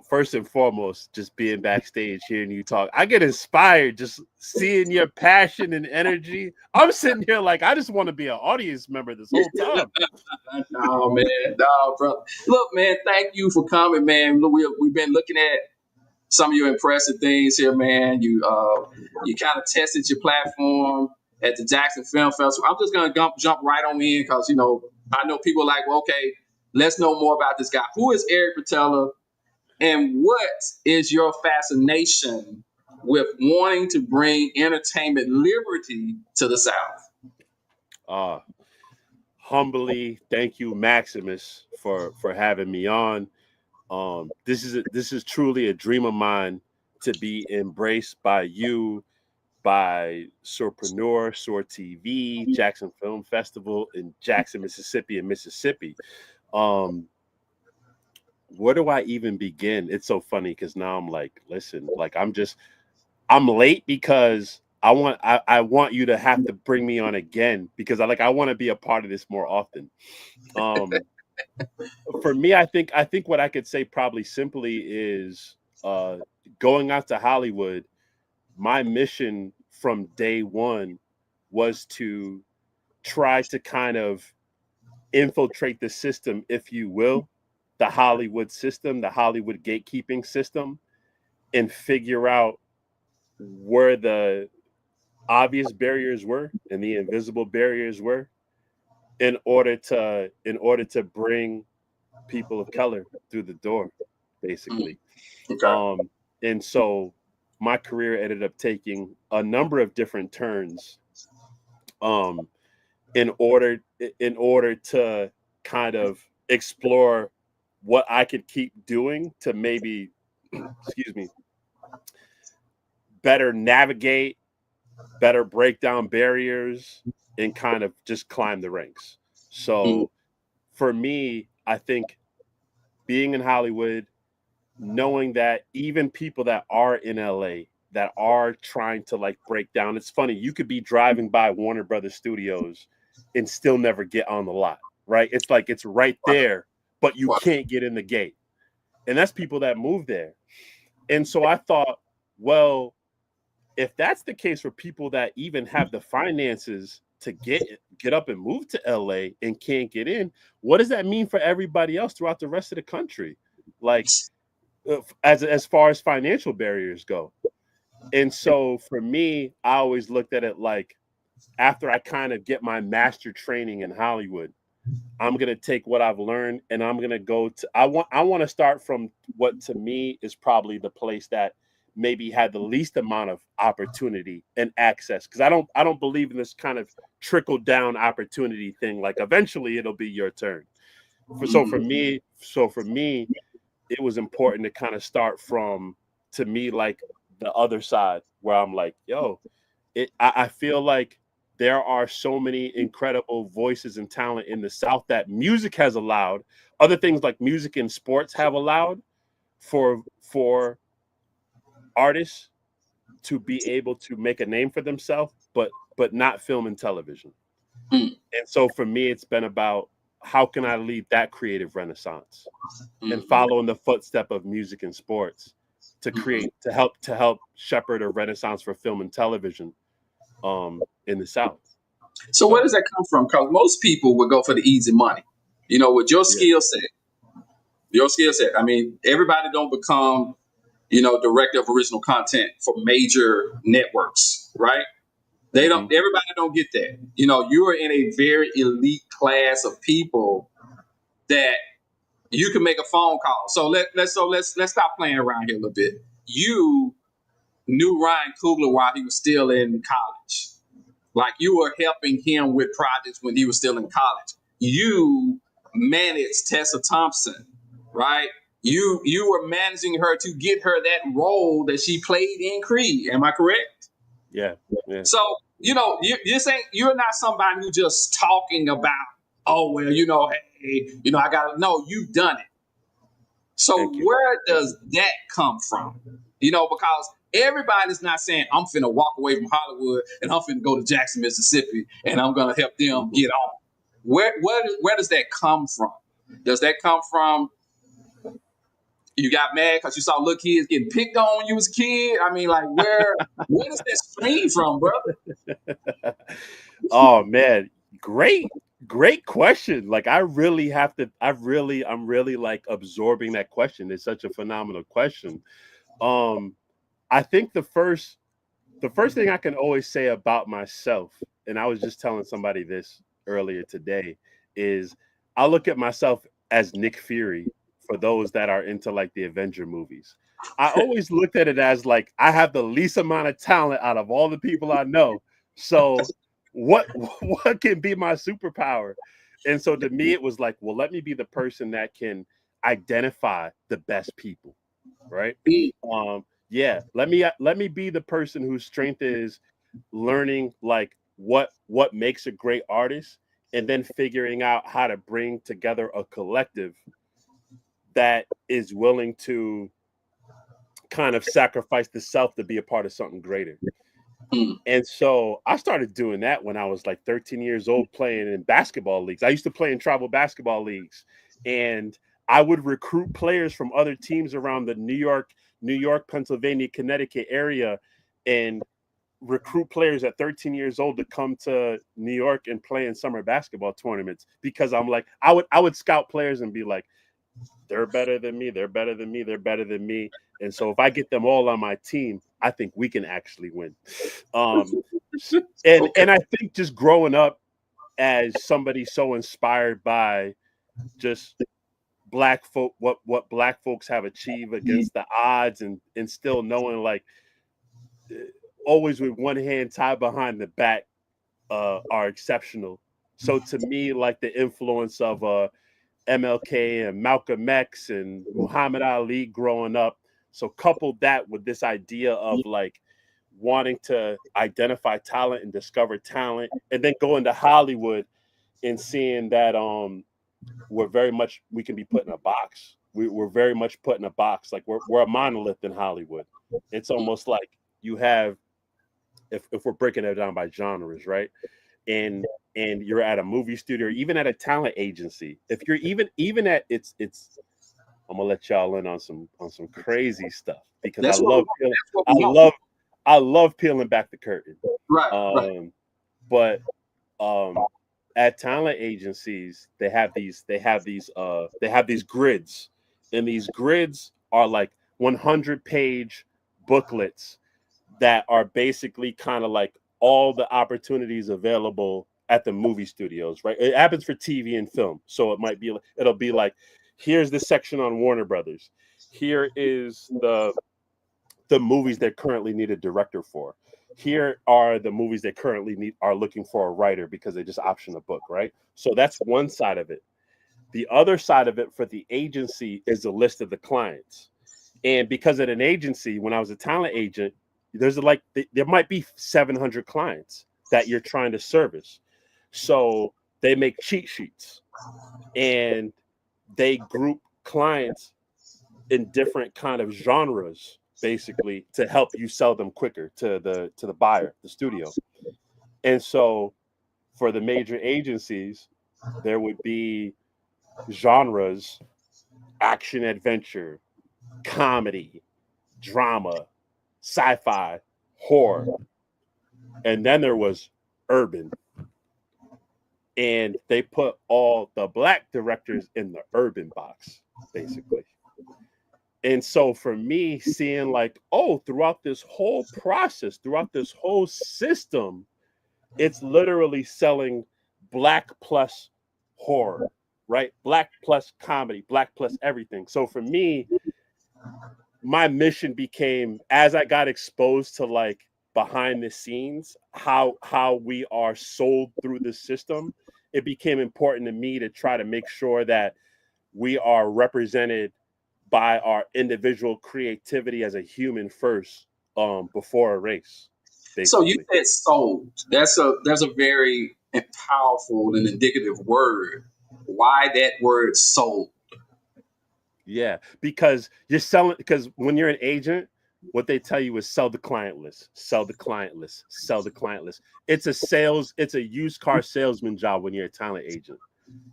First and foremost, just being backstage, hearing you talk, I get inspired just seeing your passion and energy. I'm sitting here like I just want to be an audience member this whole time. No, man, no, brother. Look, man, thank you for coming, man. We've been looking at some of your impressive things here, man. You kind of tested your platform at the Jackson Film Festival. I'm just gonna jump right on in, because I know people are like, well, okay, let's know more about this guy. Who is Eric Patella, and what is your fascination with wanting to bring entertainment liberty to the South? Humbly, thank you, Maximus, for having me on. This is truly a dream of mine to be embraced by you, by Sourpreneur, Soar TV, Jackson Film Festival in Jackson, Mississippi. Where do I even begin? It's so funny because now I'm like, listen, like I'm late because I want you to have to bring me on again, because I want to be a part of this more often. For me, I think what I could say probably simply is going out to Hollywood. My mission from day one was to try to kind of infiltrate the system, if you will, the Hollywood system, the Hollywood gatekeeping system, and figure out where the obvious barriers were and the invisible barriers were in order to bring people of color through the door, basically. Okay. And so my career ended up taking a number of different turns in order to kind of explore what I could keep doing to maybe better navigate, better break down barriers, and kind of just climb the ranks. So for me, I think being in Hollywood, knowing that even people that are in LA that are trying to like break down, it's funny, you could be driving by Warner Brothers Studios and still never get on the lot, right? It's like it's right there, but you can't get in the gate. And that's people that move there. And so I thought, well, if that's the case for people that even have the finances to get up and move to LA and can't get in, what does that mean for everybody else throughout the rest of the country? Like, as far as financial barriers go. And so for me, I always looked at it like, after I kind of get my master training in Hollywood, I'm going to take what I've learned and I'm going to go to, I want to start from what to me is probably the place that maybe had the least amount of opportunity and access. Cause I don't believe in this kind of trickle down opportunity thing. Like eventually it'll be your turn. So for me, it was important to kind of start from, to me, like the other side where I'm like, yo, I feel like there are so many incredible voices and talent in the South that music has allowed, other things like music and sports have allowed for artists to be able to make a name for themselves, but not film and television. And so for me, it's been about, how can I lead that creative renaissance and follow in the footstep of music and sports to create, to help shepherd a renaissance for film and television in the South. So where does that come from? Because most people would go for the easy money. You know, with your skill set, I mean, everybody don't become, director of original content for major networks, right? They don't. Everybody don't get that. You are in a very elite class of people that you can make a phone call. So let's stop playing around here a little bit. You knew Ryan Coogler while he was still in college. Like, you were helping him with projects when he was still in college. You managed Tessa Thompson, right? You were managing her to get her that role that she played in Creed. Am I correct? Yeah. So, you're saying you're not somebody who just talking about, oh, well, hey, I got to know you've done it. So where does that come from? Because everybody's not saying, I'm finna walk away from Hollywood and I'm finna go to Jackson, Mississippi, and I'm gonna help them get on. Where does that come from? Does that come from you got mad because you saw little kids getting picked on when you was a kid? I mean, like, where does that stream from, brother? Oh man, great question. Like, I'm really like absorbing that question. It's such a phenomenal question. I think the first thing I can always say about myself, and I was just telling somebody this earlier today, is I look at myself as Nick Fury for those that are into like the Avenger movies. I always looked at it as like, I have the least amount of talent out of all the people I know. So what can be my superpower? And so to me, it was like, well, let me be the person that can identify the best people, right? Yeah, let me be the person whose strength is learning like what makes a great artist, and then figuring out how to bring together a collective that is willing to kind of sacrifice the self to be a part of something greater. And so I started doing that when I was like 13 years old, playing in basketball leagues. I used to play in tribal basketball leagues, and I would recruit players from other teams around the New York, Pennsylvania, Connecticut area, and recruit players at 13 years old to come to New York and play in summer basketball tournaments, because I'm like, I would scout players and be like, they're better than me, they're better than me, they're better than me. And so if I get them all on my team, I think we can actually win. And I think just growing up as somebody so inspired by just Black folk, what Black folks have achieved against the odds, and still knowing like always with one hand tied behind the back are exceptional. So to me, like the influence of MLK and Malcolm X and Muhammad Ali growing up, so coupled that with this idea of like wanting to identify talent and discover talent, and then going to Hollywood and seeing that we can be put in a box. We're very much put in a box. Like we're a monolith in Hollywood. It's almost like you have, if we're breaking it down by genres, right? And you're at a movie studio, or even at a talent agency. If you're even at it's I'm gonna let y'all in on some crazy stuff, because I love peeling back the curtain. Right. But at talent agencies, they have these grids, and these grids are like 100-page booklets that are basically kind of like all the opportunities available at the movie studios, right? It happens for TV and film. So it'll be like, here's the section on Warner Brothers. Here is the movies that currently need a director for. Here are the movies that currently are looking for a writer because they just option a book, right? So that's one side of it. The other side of it for the agency is a list of the clients. And because at an agency, when I was a talent agent, there might be 700 clients that you're trying to service. So they make cheat sheets and they group clients in different kind of genres, basically, to help you sell them quicker to the buyer, the studio. And so for the major agencies, there would be genres: action adventure, comedy, drama, sci-fi, horror. And then there was urban. And they put all the black directors in the urban box, basically. And so for me, seeing like, oh, throughout this whole process, throughout this whole system, it's literally selling black plus horror, right? Black plus comedy, black plus everything. So for me, my mission became, as I got exposed to like behind the scenes, how we are sold through the system, it became important to me to try to make sure that we are represented by our individual creativity as a human first, before a race. Basically. So you said sold. That's a very powerful and indicative word. Why that word sold? Yeah, because you're selling. Because when you're an agent, what they tell you is sell the client list, sell the client list, sell the client list. It's a used car salesman job when you're a talent agent.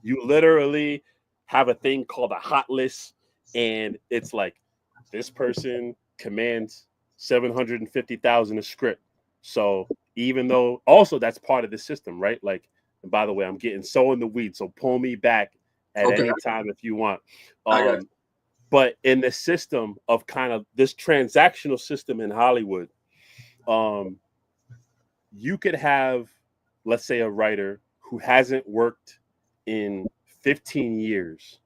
You literally have a thing called a hot list, and it's like, this person commands $750,000 a script. So even though also that's part of the system, right? Like, and by the way, I'm getting so in the weeds, so pull me back at any time if you want. But in the system of kind of this transactional system in Hollywood, you could have, let's say, a writer who hasn't worked in 15 years,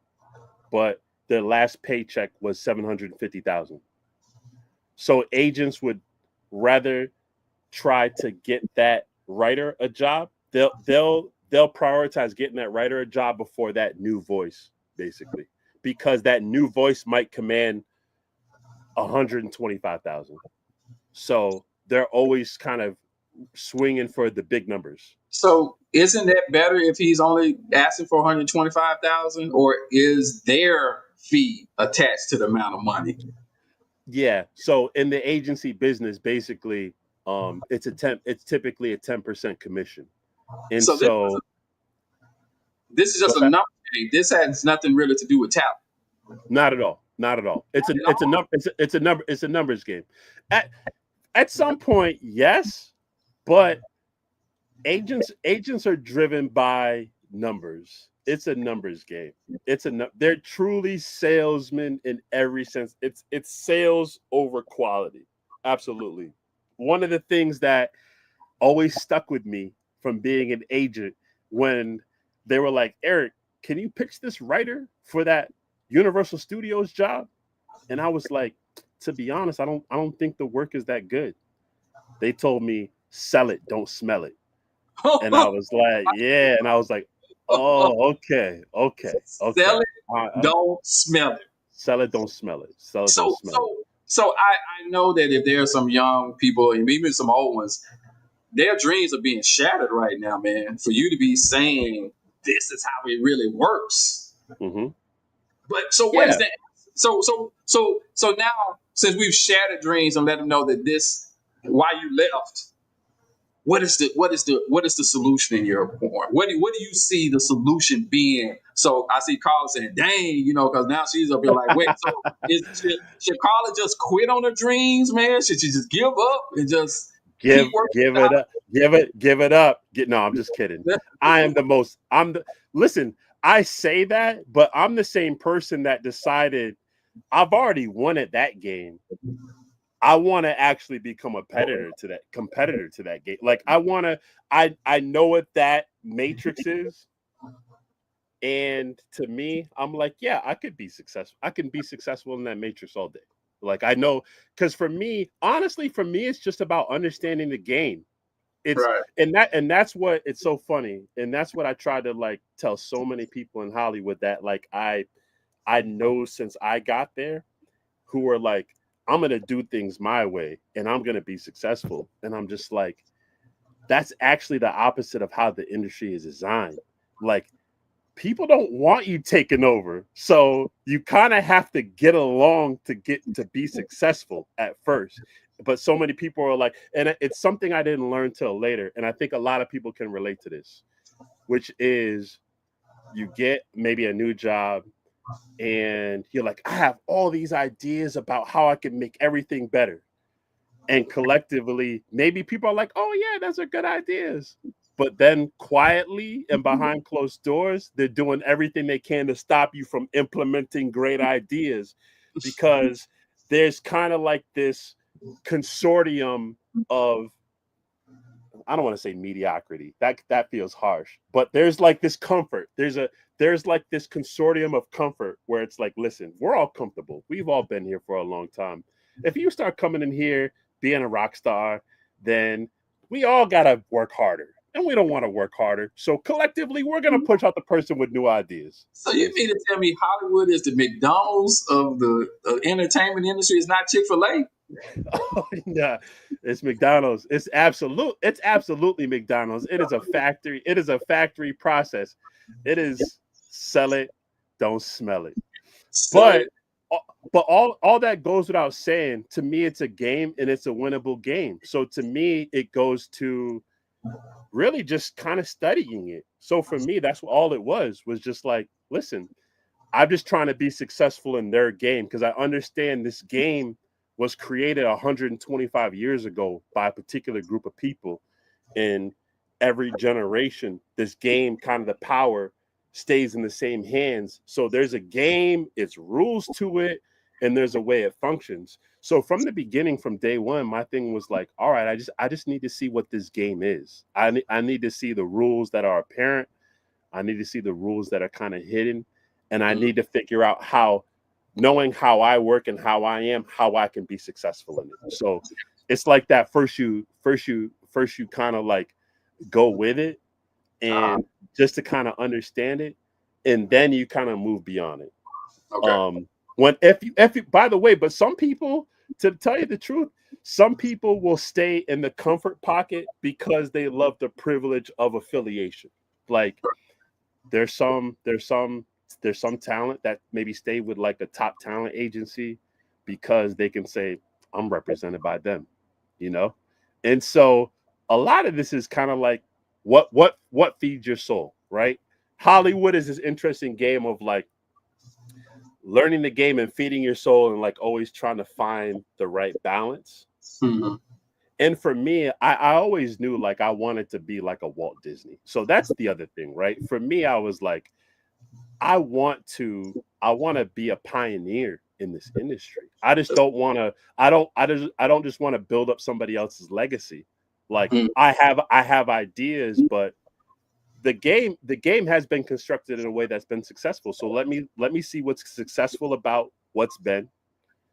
but their last paycheck was $750,000. So agents would rather try to get that writer a job. They'll prioritize getting that writer a job before that new voice, basically, because that new voice might command $125,000. So they're always kind of swinging for the big numbers. So isn't that better if he's only asking for 125,000, or is their fee attached to the amount of money? Yeah. So in the agency business, basically, it's typically a 10% commission. And so this is just a number game. This has nothing really to do with talent. Not at all. Not at all. It's a numbers game. At some point, yes, but agents are driven by numbers. It's a numbers game. They're truly salesmen in every sense. It's sales over quality. Absolutely. One of the things that always stuck with me from being an agent, when they were like, Eric, can you pitch this writer for that Universal Studios job? And I was like, to be honest, I don't think the work is that good. They told me, sell it, don't smell it. And I was like, yeah. And I was like, oh, okay. Sell it, don't smell it. Sell it, don't smell it. Sell it, don't smell it. So I know that if there are some young people and even some old ones, their dreams are being shattered right now, man. For you to be saying this is how it really works. Mm-hmm. But so what is that? So now, since we've shattered dreams and let them know that this, why you left, what is the solution in your point? What do you see the solution being? So I see Carla saying, "Dang," because now she's up here like, "Wait, so should Carla just quit on her dreams, man? Should she just give up and just Give Keep working. it up. Give it up. No, I'm just kidding. Listen, I say that, but I'm the same person that decided I've already won at that game. I want to actually become a competitor to that game. Like I know what that matrix is. And to me, I'm like, yeah, I could be successful. I can be successful in that matrix all day. Like I know, because for me, honestly, it's just about understanding the game. It's Right. and that's what it's so funny. And that's what I try to like tell so many people in Hollywood that like I know since I got there who are like, I'm gonna do things my way and I'm gonna be successful. And I'm just like, that's actually the opposite of how the industry is designed. Like people don't want you taking over. So you kind of have to get along to be successful at first. But so many people are like, and it's something I didn't learn till later. And I think a lot of people can relate to this, which is you get maybe a new job and you're like, I have all these ideas about how I can make everything better. And collectively, maybe people are like, oh yeah, those are good ideas. But then quietly and behind closed doors, they're doing everything they can to stop you from implementing great ideas because there's kind of like this consortium of, I don't want to say mediocrity. That feels harsh, but there's like this comfort. There's like this consortium of comfort where it's like, listen, we're all comfortable. We've all been here for a long time. If you start coming in here being a rock star, then we all gotta work harder. And we don't want to work harder. So collectively, we're gonna push out the person with new ideas. So you mean to tell me Hollywood is the McDonald's of the entertainment industry? Is not Chick-fil-A? Oh yeah, it's McDonald's. It's absolutely McDonald's. It is a factory. It is a factory process. It is sell it, don't smell it. But all that goes without saying. To me, it's a game and it's a winnable game. So to me, it goes to really just kind of studying it. So for me, that's what all it was just like, listen, I'm just trying to be successful in their game because I understand this game was created 125 years ago by a particular group of people. In every generation, this game, kind of the power stays in the same hands. So there's a game, it's rules to it, and there's a way it functions. So from the beginning, from day one, my thing was like, all right, I just need to see what this game is. I need to see the rules that are apparent. I need to see the rules that are kind of hidden. And I need to figure out how, knowing how I work and how I am, how I can be successful in it. So it's like that first you kind of like go with it and just to kind of understand it. And then you kind of move beyond it. Okay. If you, by the way, but some people, to tell you the truth, some people will stay in the comfort pocket because they love the privilege of affiliation. Like there's some talent that maybe stay with like a top talent agency because they can say, I'm represented by them, you know? And so a lot of this is kind of like what feeds your soul, right? Hollywood is this interesting game of like learning the game and feeding your soul and like always trying to find the right balance. Mm-hmm. And for me, I always knew like I wanted to be like a Walt Disney. So that's the other thing, right? For me, I was like, I want to be a pioneer in this industry. I just don't want to, I don't just want to build up somebody else's legacy. Like I have ideas, but the game has been constructed in a way that's been successful. So let me see what's successful about what's been.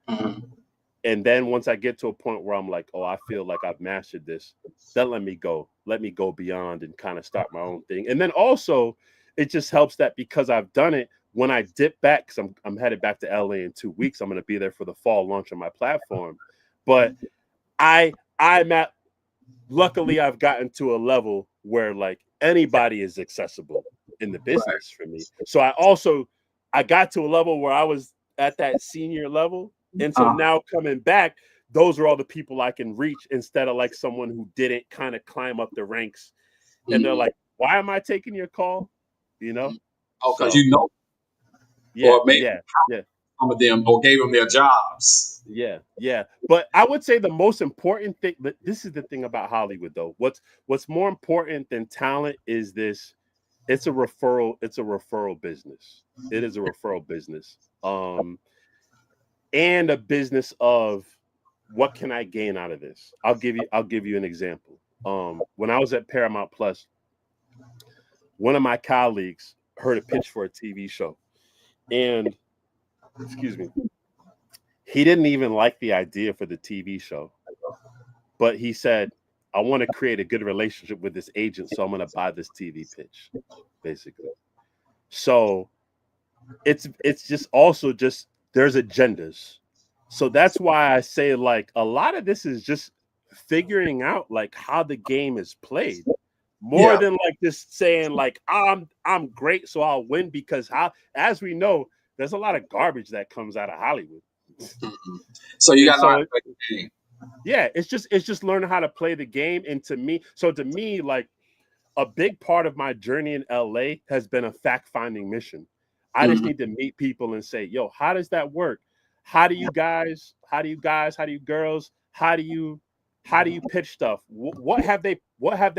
Mm-hmm. And then once I get to a point where I'm like, oh, I feel like I've mastered this, then let me go beyond and kind of start my own thing. And then also it just helps that because I've done it, when I dip back, because I'm headed back to LA in 2 weeks, I'm going to be there for the fall launch of my platform. But luckily I've gotten to a level where like anybody is accessible in the business for me. So I got to a level where I was at that senior level. And so now coming back, those are all the people I can reach instead of like someone who didn't kind of climb up the ranks. And they're like, why am I taking your call? You know? Oh, because you know. Yeah, or maybe some of them, or gave them their jobs. Yeah. But I would say the most important thing, but this is the thing about Hollywood though. What's more important than talent is this. It's a referral business. It is a referral business. And a business of what can I gain out of this? I'll give you an example. When I was at Paramount Plus, one of my colleagues heard a pitch for a TV show. And excuse me, he didn't even like the idea for the TV show. But he said, I want to create a good relationship with this agent, so I'm going to buy this TV pitch, basically. So it's just also just there's agendas. So that's why I say like a lot of this is just figuring out like how the game is played more than like just saying like I'm great so I'll win, because how, as we know, there's a lot of garbage that comes out of Hollywood. So you got to learn how to play the game. Yeah, it's just learning how to play the game. And to me, like a big part of my journey in LA has been a fact-finding mission. I just need to meet people and say, yo, how does that work? How do you girls, how do you pitch stuff? What have they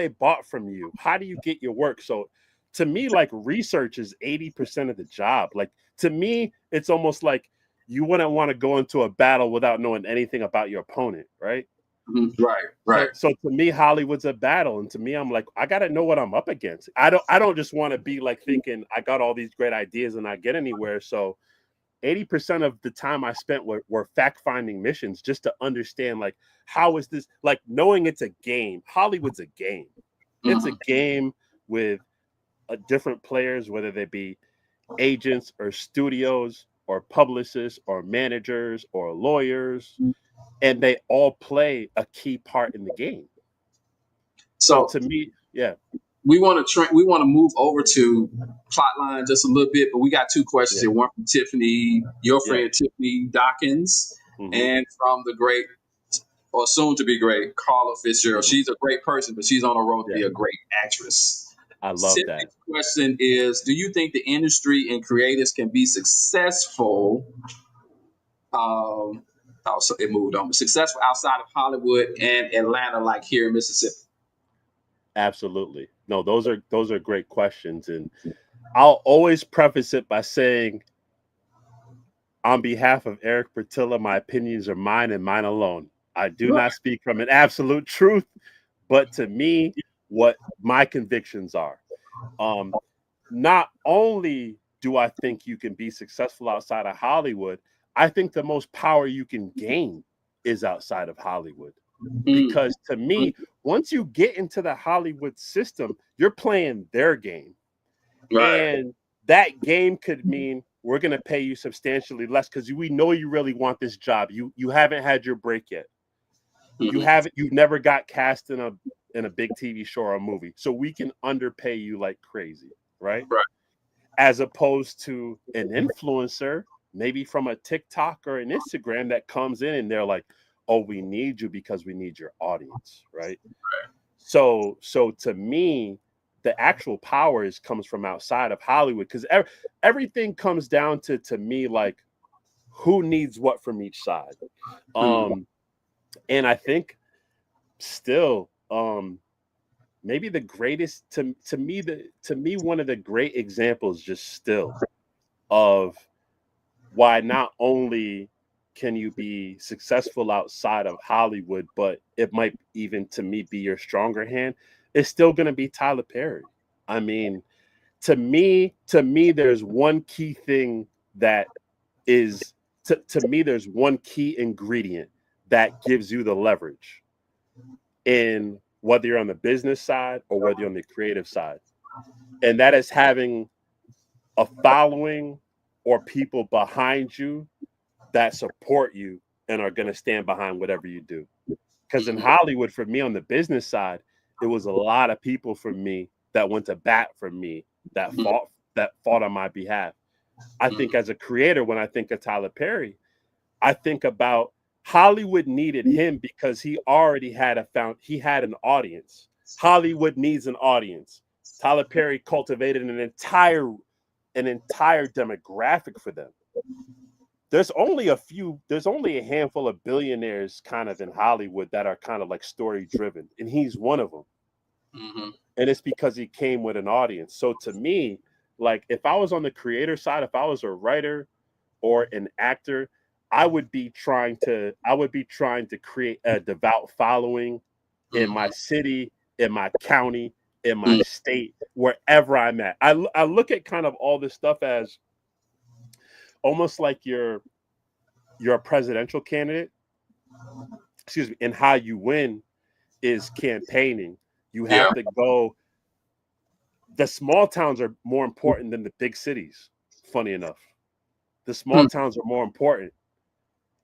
bought from you? How do you get your work? So to me, like research is 80% of the job. Like to me, it's almost like you wouldn't want to go into a battle without knowing anything about your opponent, right? Right. So to me, Hollywood's a battle, and to me, I'm like, I gotta know what I'm up against. I don't just want to be like thinking I got all these great ideas and not get anywhere. So 80% of the time I spent were fact-finding missions just to understand like how is this, like knowing it's a game. Hollywood's a game. It's a game with different players, whether they be agents or studios or publicists or managers or lawyers, and they all play a key part in the game. So to me, yeah. We want to move over to Plotline just a little bit, but we got two questions here. One from Tiffany, your friend Tiffany Dawkins, and from the great, or soon to be great, Carla Fitzgerald. She's a great person, but she's on the road to be a great actress. I love Tiffany's that. Question is, do you think the industry and creatives can be successful? So it moved on. Successful outside of Hollywood and Atlanta, like here in Mississippi. Absolutely. No, those are great questions. And I'll always preface it by saying, on behalf of Eric Bertilla, my opinions are mine and mine alone. I do not speak from an absolute truth, but to me, what my convictions are. Not only do I think you can be successful outside of Hollywood, I think the most power you can gain is outside of Hollywood. Because to me, once you get into the Hollywood system, you're playing their game. And that game could mean we're going to pay you substantially less because we know you really want this job. You haven't had your break yet. You've never got cast in a big TV show or a movie. So we can underpay you like crazy, right? As opposed to an influencer, maybe from a TikTok or an Instagram that comes in and they're like, oh, we need you because we need your audience, right? So to me, the actual power comes from outside of Hollywood, because everything comes down to me, like who needs what from each side. And I think still, maybe the greatest to me, one of the great examples just still of why not only can you be successful outside of Hollywood, but it might even to me be your stronger hand, it's still going to be Tyler Perry. I mean, to me, there's one key thing that is to me, there's one key ingredient that gives you the leverage in whether you're on the business side or whether you're on the creative side. And that is having a following or people behind you that support you and are going to stand behind whatever you do. Because in Hollywood, for me on the business side, it was a lot of people for me that went to bat for me, that fought on my behalf. I think as a creator, when I think of Tyler Perry, I think about Hollywood needed him because he already had an audience. Hollywood needs an audience. Tyler Perry cultivated an entire demographic for them. there's only a handful of billionaires kind of in Hollywood that are kind of like story driven, and he's one of them. Mm-hmm. And it's because he came with an audience. So to me, like if I was on the creator side, if I was a writer or an actor, I would be trying to create a devout following in my city, in my county, in my state, wherever I'm at. I look at kind of all this stuff as almost like you're a presidential candidate. Excuse me. And how you win is campaigning. You Yeah. have to go. The small towns are more important than the big cities. Funny enough, the small towns are more important,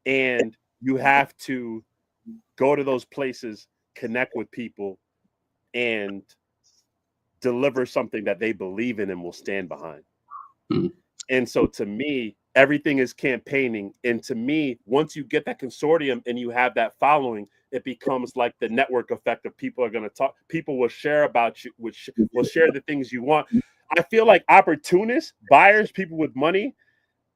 and you have to go to those places, connect with people, and deliver something that they believe in and will stand behind. Mm. And so to me, everything is campaigning. And to me, once you get that consortium and you have that following, it becomes like the network effect of people are going to talk. People will share about you, which will share the things you want. I feel like opportunists, buyers, people with money,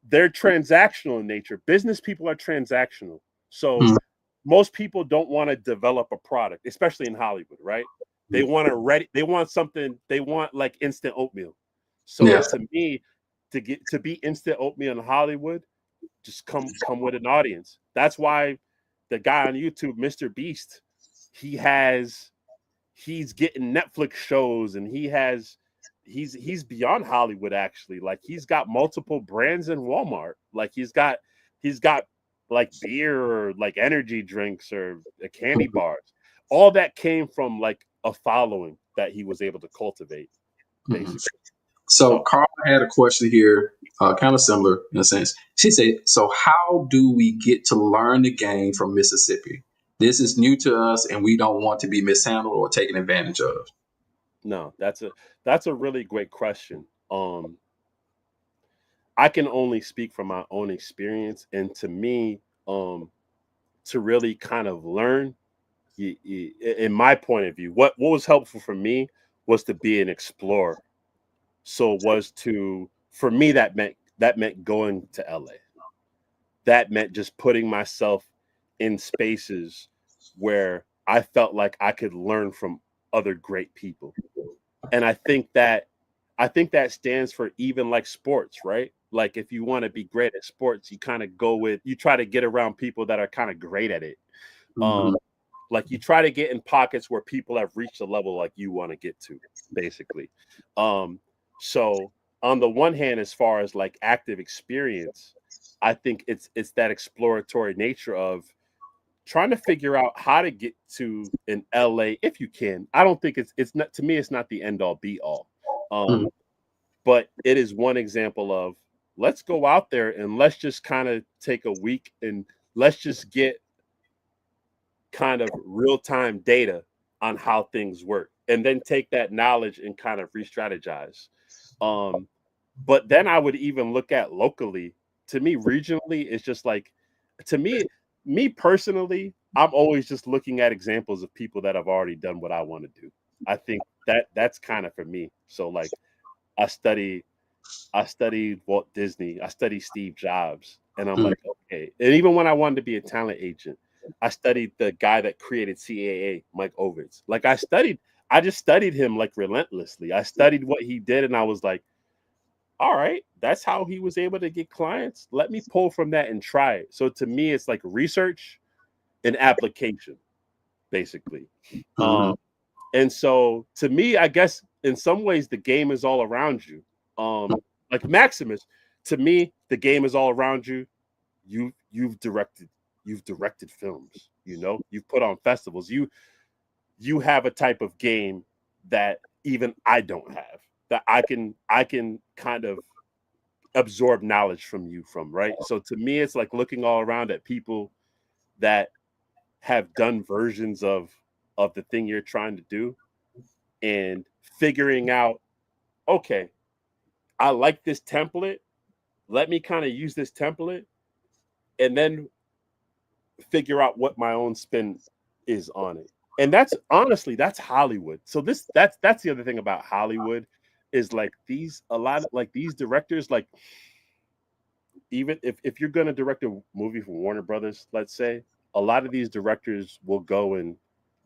they're transactional in nature. Business people are transactional. So most people don't want to develop a product, especially in Hollywood, right? They want something, they want like instant oatmeal. So Yes. to me, to be instant oatmeal in Hollywood, just come with an audience. That's why the guy on YouTube, Mr. Beast, he's getting Netflix shows, and he's beyond Hollywood actually. Like he's got multiple brands in Walmart. Like he's got like beer or like energy drinks or candy bars. All that came from like a following that he was able to cultivate, basically. So Carl had a question here, kind of similar in a sense. She said, so how do we get to learn the game from Mississippi? This is new to us, and we don't want to be mishandled or taken advantage of. No, that's a really great question. I can only speak from my own experience, and to me, to really kind of learn, in my point of view, what was helpful for me was to be an explorer. So for me that meant going to LA. That meant just putting myself in spaces where I felt like I could learn from other great people. And I think that stands for even like sports, right? Like if you want to be great at sports, you try to get around people that are kind of great at it. Like you try to get in pockets where people have reached a level like you want to get to, basically. So on the one hand, as far as like active experience, I think it's that exploratory nature of trying to figure out how to get to an LA if you can. I don't think it's not, to me, it's not the end all be all. But it is one example of let's go out there and let's just kind of take a week and let's just get kind of real-time data on how things work, and then take that knowledge and kind of re-strategize. But then I would even look at locally. To me, regionally, it's just like, to me personally, I'm always just looking at examples of people that have already done what I want to do. I think that's kind of for me. So like I studied Walt Disney, I studied Steve Jobs, and I'm like, okay. And even when I wanted to be a talent agent, I studied the guy that created CAA, Mike Ovitz. Like I just studied him like relentlessly. I studied what he did, and I was like, all right, that's how he was able to get clients. Let me pull from that and try it. So to me, it's like research and application, basically. And so to me, I guess in some ways the game is all around you. Like Maximus, to me, the game is all around you. You've directed films, you've put on festivals. You have a type of game that even I don't have, that I can kind of absorb knowledge from you from, right? So to me, it's like looking all around at people that have done versions of the thing you're trying to do and figuring out, okay, I like this template. Let me kind of use this template and then figure out what my own spin is on it. And that's honestly, that's Hollywood. So that's the other thing about Hollywood is like these directors, like even if you're going to direct a movie for Warner Brothers, let's say, a lot of these directors will go and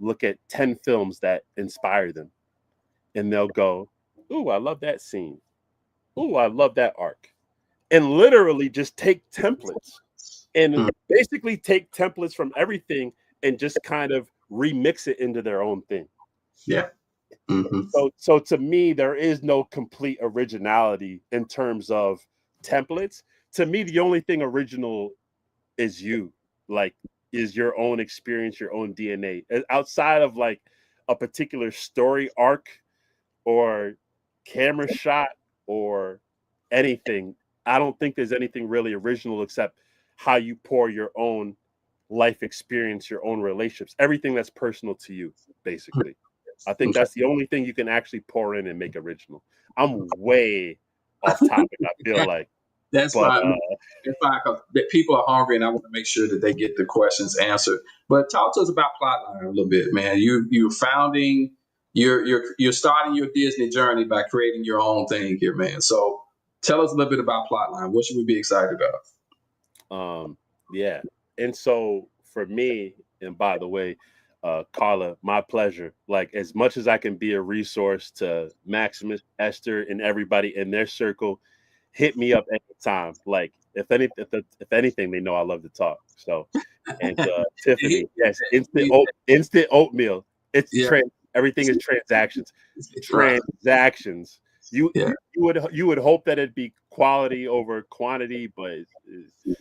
look at 10 films that inspire them, and they'll go, "Ooh, I love that scene. Ooh, I love that arc," and literally just take templates and basically take templates from everything and just kind of remix it into their own thing. Yeah. Mm-hmm. So to me, there is no complete originality in terms of templates. To me, the only thing original is you, like, is your own experience, your own DNA. Outside of like a particular story arc or camera shot or anything, I don't think there's anything really original except how you pour your own life experience, your own relationships, everything that's personal to you, basically. I think that's the only thing you can actually pour in and make original. I'm way off topic, I feel like. That's But fine. That's fine, 'cause people are hungry, and I want to make sure that they get the questions answered. But talk to us about Plotline a little bit, man. You're founding, you're starting your Disney journey by creating your own thing here, man. So tell us a little bit about Plotline. What should we be excited about? Yeah. And so for me, and by the way, Carla, my pleasure. Like, as much as I can be a resource to Maximus, Esther, and everybody in their circle, hit me up anytime. Like, if anything, they know I love to talk. So, and Tiffany, yes, instant oatmeal. It's everything is transactions. Transactions. You would hope that it'd be quality over quantity, but it's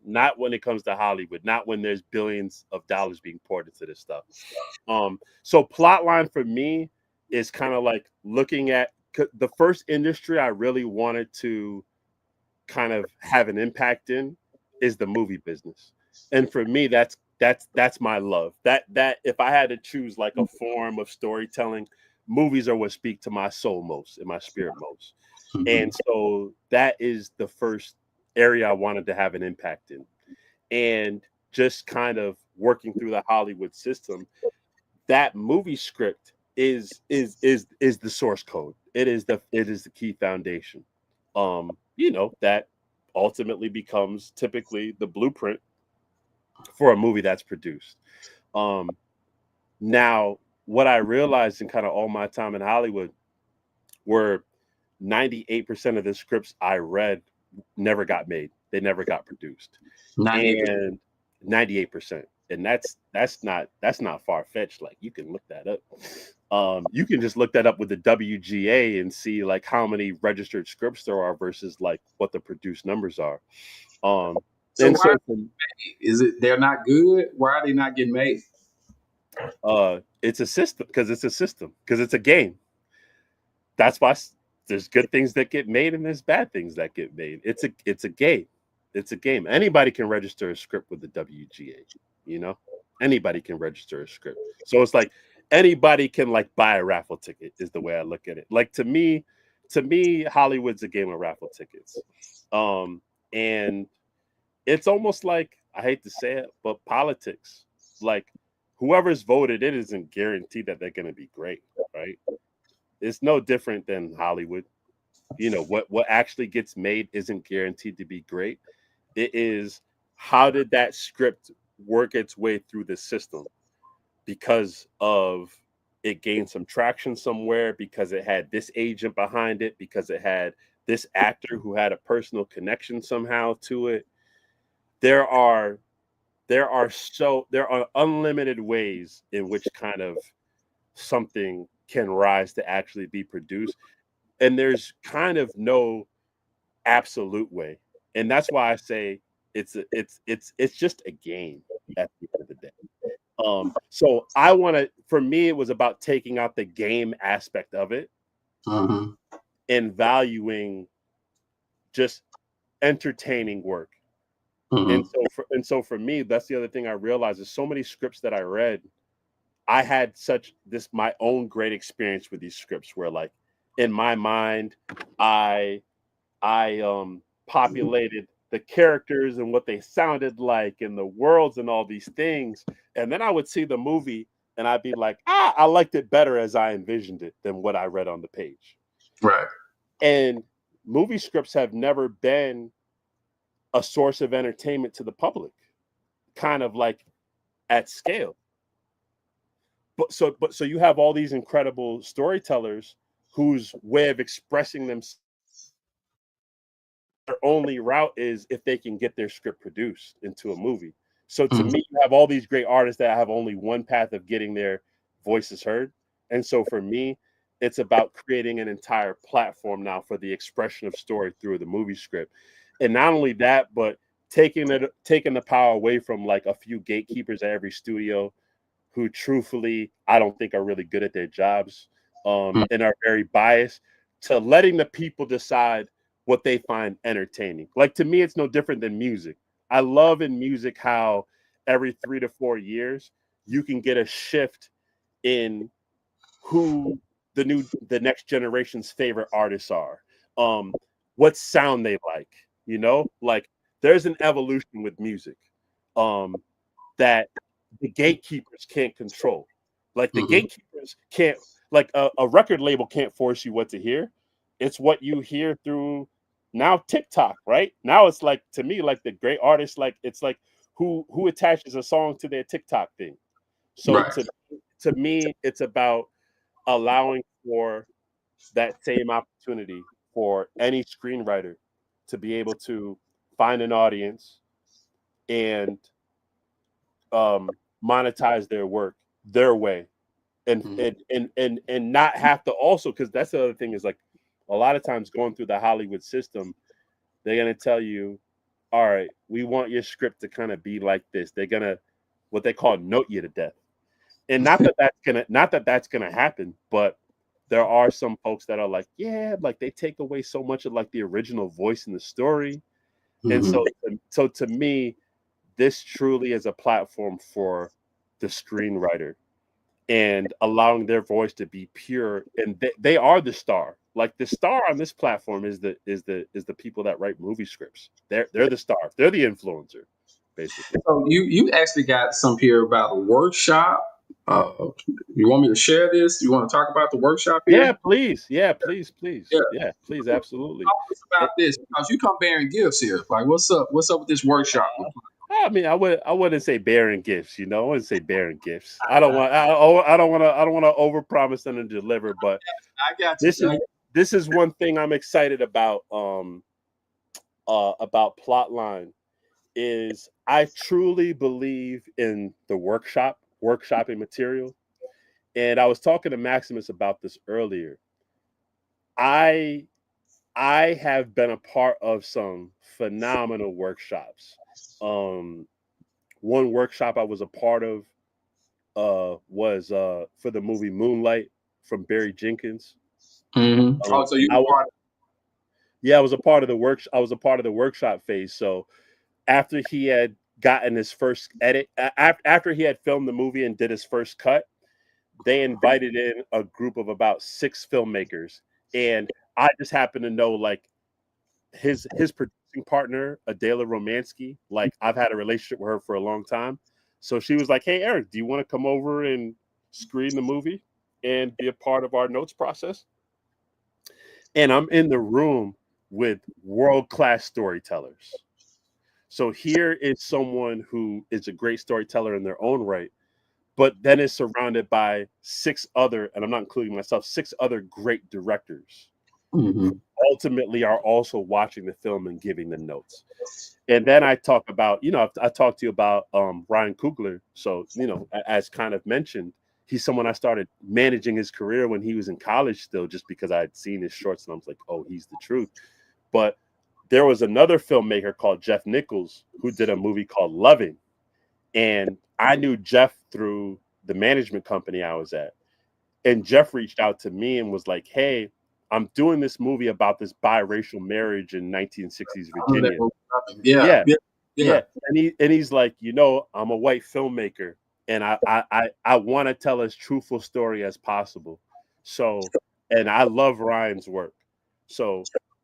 not when it comes to Hollywood, not when there's billions of dollars being poured into this stuff. So Plotline for me is kind of like looking at the first industry I really wanted to kind of have an impact in is the movie business. And for me, that's my love. That if I had to choose like a form of storytelling, movies are what speak to my soul most and my spirit most. And so that is the first area I wanted to have an impact in. And just kind of working through the Hollywood system, that movie script is the source code. It is the key foundation. That ultimately becomes typically the blueprint for a movie that's produced. Now, what I realized in kind of all my time in Hollywood were 98% of the scripts I read never got made. They never got produced. 98%. And 98%. And that's not far-fetched. Like, you can look that up. You can just look that up with the WGA and see like how many registered scripts there are versus like what the produced numbers are. Is it they're not good? Why are they not getting made? It's a system because it's a game. That's why there's good things that get made and there's bad things that get made. It's a game. It's a game. Anybody can register a script with the WGA. Anybody can register a script. So it's like anybody can like buy a raffle ticket is the way I look at it. Like to me, Hollywood's a game of raffle tickets. And it's almost like, I hate to say it, but politics. Like, whoever's voted in isn't guaranteed that they're going to be great, right? It's no different than Hollywood. What actually gets made isn't guaranteed to be great. It is, how did that script work its way through the system? Because of it gained some traction somewhere, because it had this agent behind it, because it had this actor who had a personal connection somehow to it. There are unlimited ways in which kind of something can rise to actually be produced. And there's kind of no absolute way. And that's why I say it's just a game at the end of the day. So for me, it was about taking out the game aspect of it and valuing just entertaining work. And so for me, that's the other thing I realized is so many scripts that I read, I had my own great experience with these scripts where, like, in my mind, I populated the characters and what they sounded like and the worlds and all these things. And then I would see the movie and I'd be like, I liked it better as I envisioned it than what I read on the page. Right. And movie scripts have never been a source of entertainment to the public, kind of like at scale. So you have all these incredible storytellers whose way of expressing themselves, their only route is if they can get their script produced into a movie. So to me, you have all these great artists that have only one path of getting their voices heard. And so for me, it's about creating an entire platform now for the expression of story through the movie script. And not only that, but taking the power away from like a few gatekeepers at every studio who truthfully I don't think are really good at their jobs, and are very biased, to letting the people decide what they find entertaining. Like to me, it's no different than music. I love in music how every 3 to 4 years you can get a shift in who the next generation's favorite artists are, what sound they like, like there's an evolution with music that the gatekeepers can't control. Like the gatekeepers can't, like a record label can't force you what to hear. It's what you hear through now TikTok, right? Now it's like, to me, like the great artists, like it's like who attaches a song to their TikTok thing. So Right. to me, it's about allowing for that same opportunity for any screenwriter to be able to find an audience and monetize their work their way, and not have to also, because that's the other thing is like a lot of times going through the Hollywood system, they're gonna tell you, all right, we want your script to kind of be like this. They're gonna what they call note you to death. And not that that's gonna happen, but there are some folks that are like, yeah, like they take away so much of like the original voice in the story. And so to me, this truly is a platform for the screenwriter and allowing their voice to be pure. And they are the star. Like the star on this platform is the people that write movie scripts. They're the star. They're the influencer, basically. So you actually got some here about a workshop. You want me to share this? You want to talk about the workshop here? Yeah, please. Yeah, please. Yeah. Yeah, please, absolutely. Talk to us about this because you come bearing gifts here. Like, what's up? What's up with this workshop? I mean, I wouldn't say bearing gifts, I wouldn't say bearing gifts. I don't want to overpromise and deliver, but I got you. this is one thing I'm excited about Plotline is I truly believe in the workshopping material. And I was talking to Maximus about this earlier. I have been a part of some phenomenal workshops. One workshop I was a part of was for the movie Moonlight from Barry Jenkins. Oh, so you were part of Yeah, I was a part of the workshop phase. So after he had gotten his first edit, after he had filmed the movie and did his first cut, they invited in a group of about 6 filmmakers, and I just happened to know like his producing partner, Adela Romansky. Like I've had a relationship with her for a long time, so she was like, "Hey, Eric, do you want to come over and screen the movie and be a part of our notes process?" And I'm in the room with world-class storytellers. So here is someone who is a great storyteller in their own right, but then is surrounded by 6 other, and I'm not including myself, 6 other great directors who ultimately are also watching the film and giving the notes. And then I talk about, I talked to you about Ryan Coogler. So, as kind of mentioned, he's someone I started managing his career when he was in college still, just because I had seen his shorts and I was like, oh, he's the truth. But there was another filmmaker called Jeff Nichols who did a movie called Loving. And I knew Jeff through the management company I was at. And Jeff reached out to me and was like, hey, I'm doing this movie about this biracial marriage in 1960s Virginia. Yeah. And he's like, I'm a white filmmaker and I want to tell as truthful story as possible. So, and I love Ryan's work. So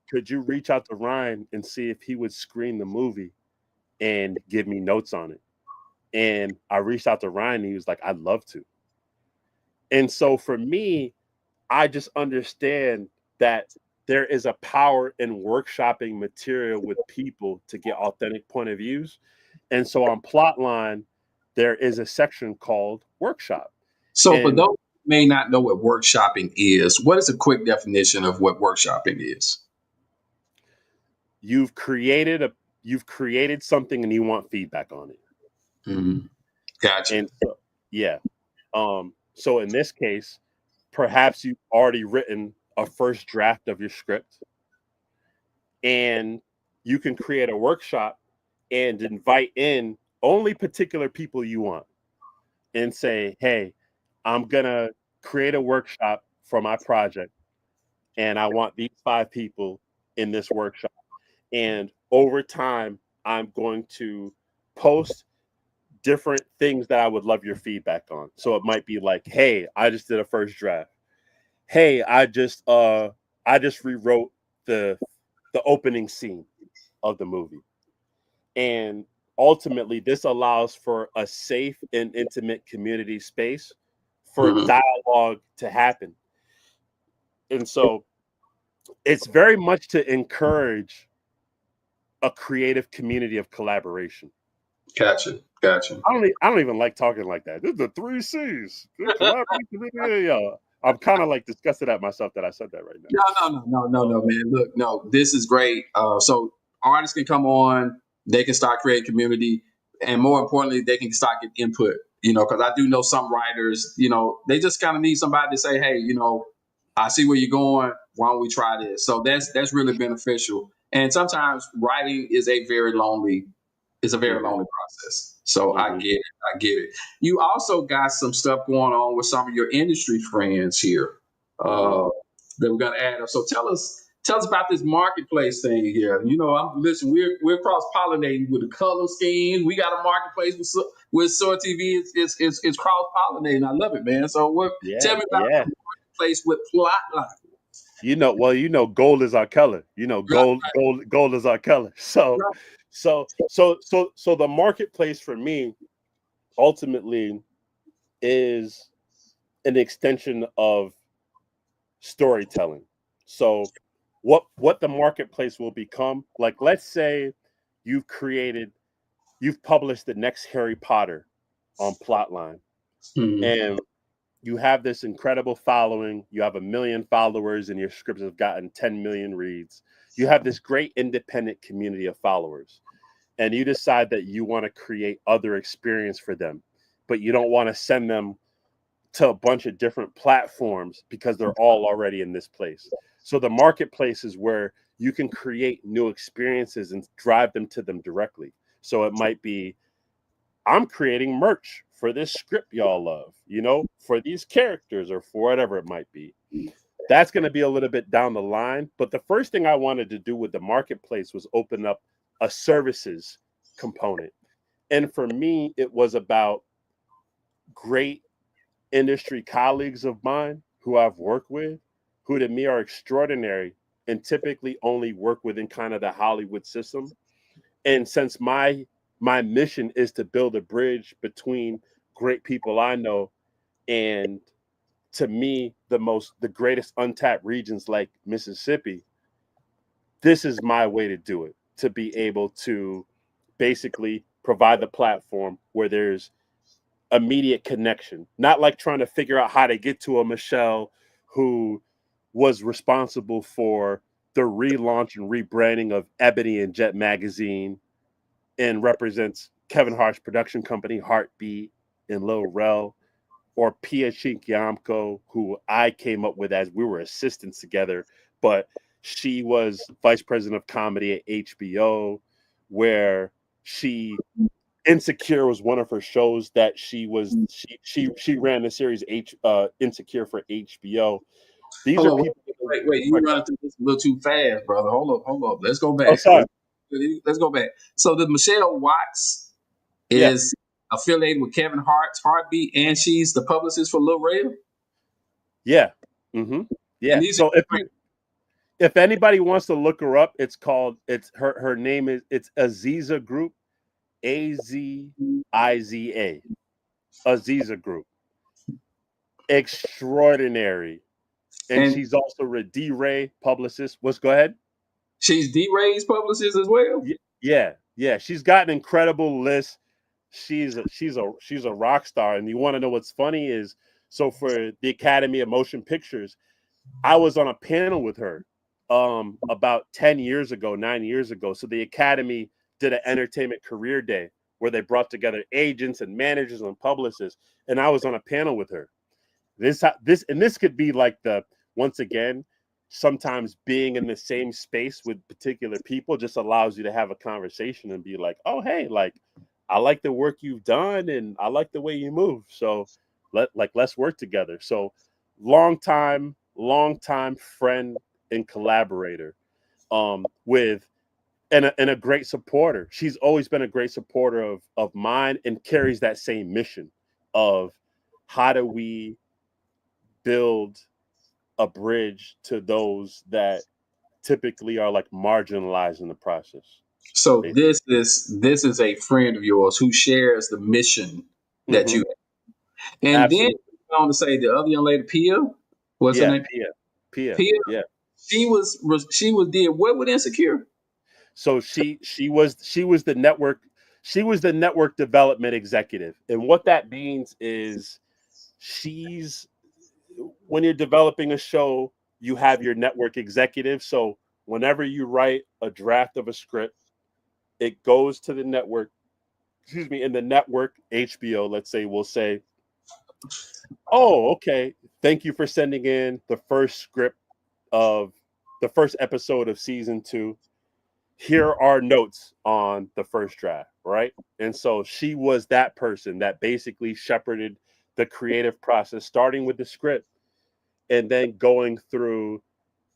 could you reach out to Ryan and see if he would screen the movie and give me notes on it? And I reached out to Ryan and he was like, I'd love to. And so for me, I just understand that there is a power in workshopping material with people to get authentic point of views. And so on Plotline, there is a section called workshop. So for And those who may not know what workshopping is, what is a quick definition of what workshopping is? you've created something and you want feedback on it. Mhm. Gotcha. And so, yeah. So in this case, perhaps you've already written a first draft of your script, and you can create a workshop and invite in only particular people you want and say, hey, I'm going to create a workshop for my project, and I want these 5 people in this workshop. And over time, I'm going to post different things that I would love your feedback on. So it might be like, hey, I just did a first draft. Hey, I just rewrote the opening scene of the movie. And ultimately, this allows for a safe and intimate community space for Mhm. dialogue to happen. And so it's very much to encourage a creative community of collaboration. Gotcha. Gotcha. I don't even like talking like that. This is the 3 C's. Yeah. I'm kind of like disgusted at myself that I said that right now. No, man. Look, no, this is great. So artists can come on, they can start creating community, and more importantly, they can start getting input. Because I do know some writers, they just kind of need somebody to say, hey, I see where you're going. Why don't we try this? So that's really beneficial. And sometimes writing is a very lonely process. So I Mhm. get it. I get it. You also got some stuff going on with some of your industry friends here Mhm. uh, that we're gonna add up. So tell us about this marketplace thing here. Listen, we're cross pollinating with the color schemes. We got a marketplace with Soar TV. It's cross pollinating. I love it, man. So Yeah, tell me about yeah. the marketplace with Plotline. Gold is our color. Right, Gold is our color. So, right. so the marketplace for me ultimately is an extension of storytelling. So, what the marketplace will become, like, let's say you've published the next Harry Potter on Plotline, Mhm. and you have this incredible following. You have 1 million followers, and your scripts have gotten 10 million reads. You have this great independent community of followers, and you decide that you want to create other experience for them, but you don't want to send them to a bunch of different platforms because they're all already in this place. So the marketplace is where you can create new experiences and drive them to them directly. So it might be, I'm creating merch for this script y'all love, for these characters or for whatever it might be. That's going to be a little bit down the line. But the first thing I wanted to do with the marketplace was open up a services component. And for me, it was about great industry colleagues of mine who I've worked with, who to me are extraordinary and typically only work within kind of the Hollywood system. And since my mission is to build a bridge between great people I know and, to me, the greatest untapped regions like Mississippi, this is my way to do it, to be able to basically provide the platform where there's immediate connection, not like trying to figure out how to get to a Michelle who was responsible for the relaunch and rebranding of Ebony and Jet magazine and represents Kevin Hart's production company, Heartbeat, and Lil Rel, or Pia Chinkiamko, who I came up with as we were assistants together, but she was vice president of comedy at HBO, where she Insecure was one of her shows that she ran the series Insecure for HBO. These Hold are on, people. wait. You running through this a little too fast, brother. Hold up. Let's go Oh, back. sorry. Let's go back. So the Michelle Watts Yeah, is affiliated with Kevin Hart's Heartbeat, and she's the publicist for Lil Rel. yeah, hmm And yeah. these So if anybody wants to look her up, it's her name is it's Aziza Group, Aziza Group. Extraordinary and And she's also a D-Ray publicist. Go ahead? she's D-Ray's publicist as well. Yeah. She's got an incredible list. She's a rock star. And you want to know what's funny is, so for the Academy of Motion Pictures, I was on a panel with her about 9 years ago. So the Academy did an entertainment career day where they brought together agents and managers and publicists, and I was on a panel with her. This could be like once again, sometimes being in the same space with particular people just allows you to have a conversation and be like, oh, hey, like, I like the work you've done and I like the way you move. So let's work together. So long time friend and collaborator, with and a great supporter. She's always been a great supporter of mine and carries that same mission of how do we build a bridge to those that typically are like marginalized in the process. So Basically. this is a friend of yours who shares the mission that you. And then Absolutely. I want to say the other young lady, Pia, what's her Yeah, name? Pia. Pia. Yeah. She was did what with Insecure? So she was the network development executive. And what that means is she's when you're developing a show, you have your network executive. So whenever you write a draft of a script, it goes to the network, and the network, HBO, let's say, will say, oh, okay, thank you for sending in the first script of the first episode of season 2. Here are notes on the first draft, right? And so she was that person that basically shepherded the creative process, starting with the script and then going through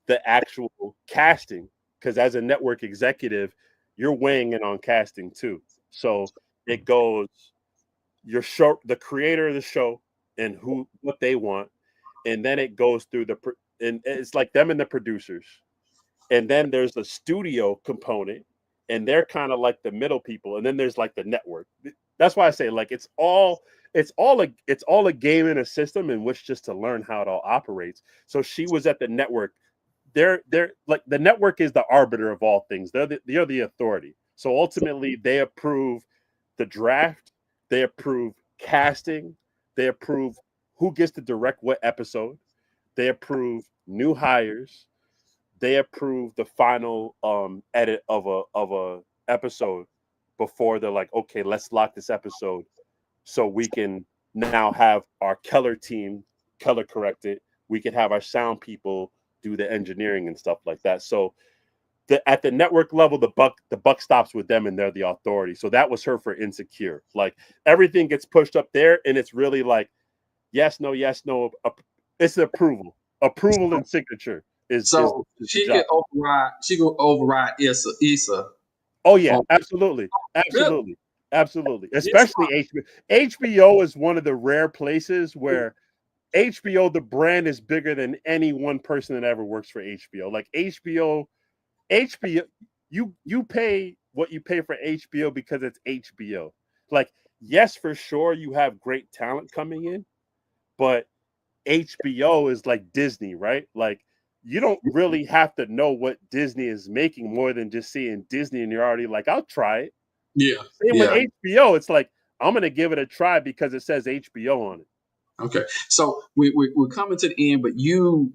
the actual casting. Because as a network executive, you're weighing in on casting too. So it goes the creator of the show and what they want, and then it goes through and it's like them and the producers, and then there's the studio component, and they're kind of like the middle people, and then there's like the network. That's why I say, like, it's all a game and a system in which just to learn how it all operates. So she was at the network. They're like, the network is the arbiter of all things. They're the authority. So ultimately they approve the draft, they approve casting, they approve who gets to direct what episode, they approve new hires, they approve the final edit of a episode before they're like, okay, let's lock this episode so we can now have our color team color correct it. We can have our sound people do the engineering and stuff like that. So at the network level, the buck stops with them, and they're the authority. So that was her for Insecure. Like, everything gets pushed up there, and it's really like yes, no, yes, no. It's approval, and signature is So the she job. could override. She could override Issa. Oh yeah, on- absolutely, Really? absolutely, absolutely. Yes. Especially HBO. HBO is one of the rare places where HBO, the brand, is bigger than any one person that ever works for HBO. Like HBO, you pay what you pay for HBO because it's HBO. Like, yes, for sure, you have great talent coming in, but HBO is like Disney, right? Like, you don't really have to know what Disney is making more than just seeing Disney, and you're already like, I'll try it. Yeah. Same with Yeah. HBO. It's like, I'm gonna give it a try because it says HBO on it. Okay. So we're coming to the end, but you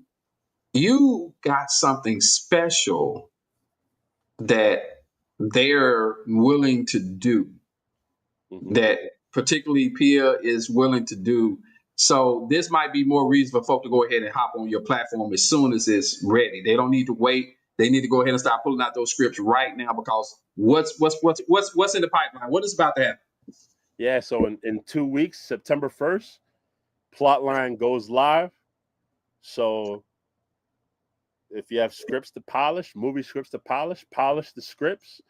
got something special that they're willing to do, Mhm. that particularly Pia is willing to do. So this might be more reason for folk to go ahead and hop on your platform as soon as it's ready. They don't need to wait. They need to go ahead and start pulling out those scripts right now, because what's in the pipeline? What is about to happen? Yeah, so in 2 weeks, September 1st, Plotline goes live. So if you have scripts to polish, movie scripts to polish the scripts.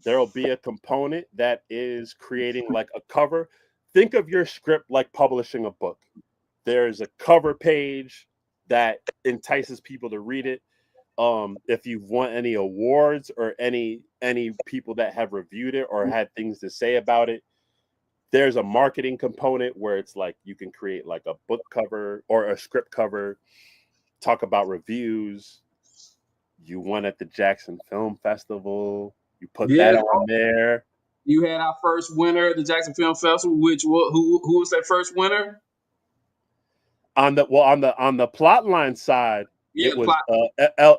There'll be a component that is creating like a cover. Think of your script like publishing a book. There's a cover page that entices people to read it. If you want any awards or any people that have reviewed it or had things to say about it, there's a marketing component where it's like you can create like a book cover or a script cover talk about reviews. You won at the Jackson Film Festival. You put Yeah, that on there. you had our first winner at the Jackson Film Festival, which who was that first winner? On the plot line side, Yeah, it was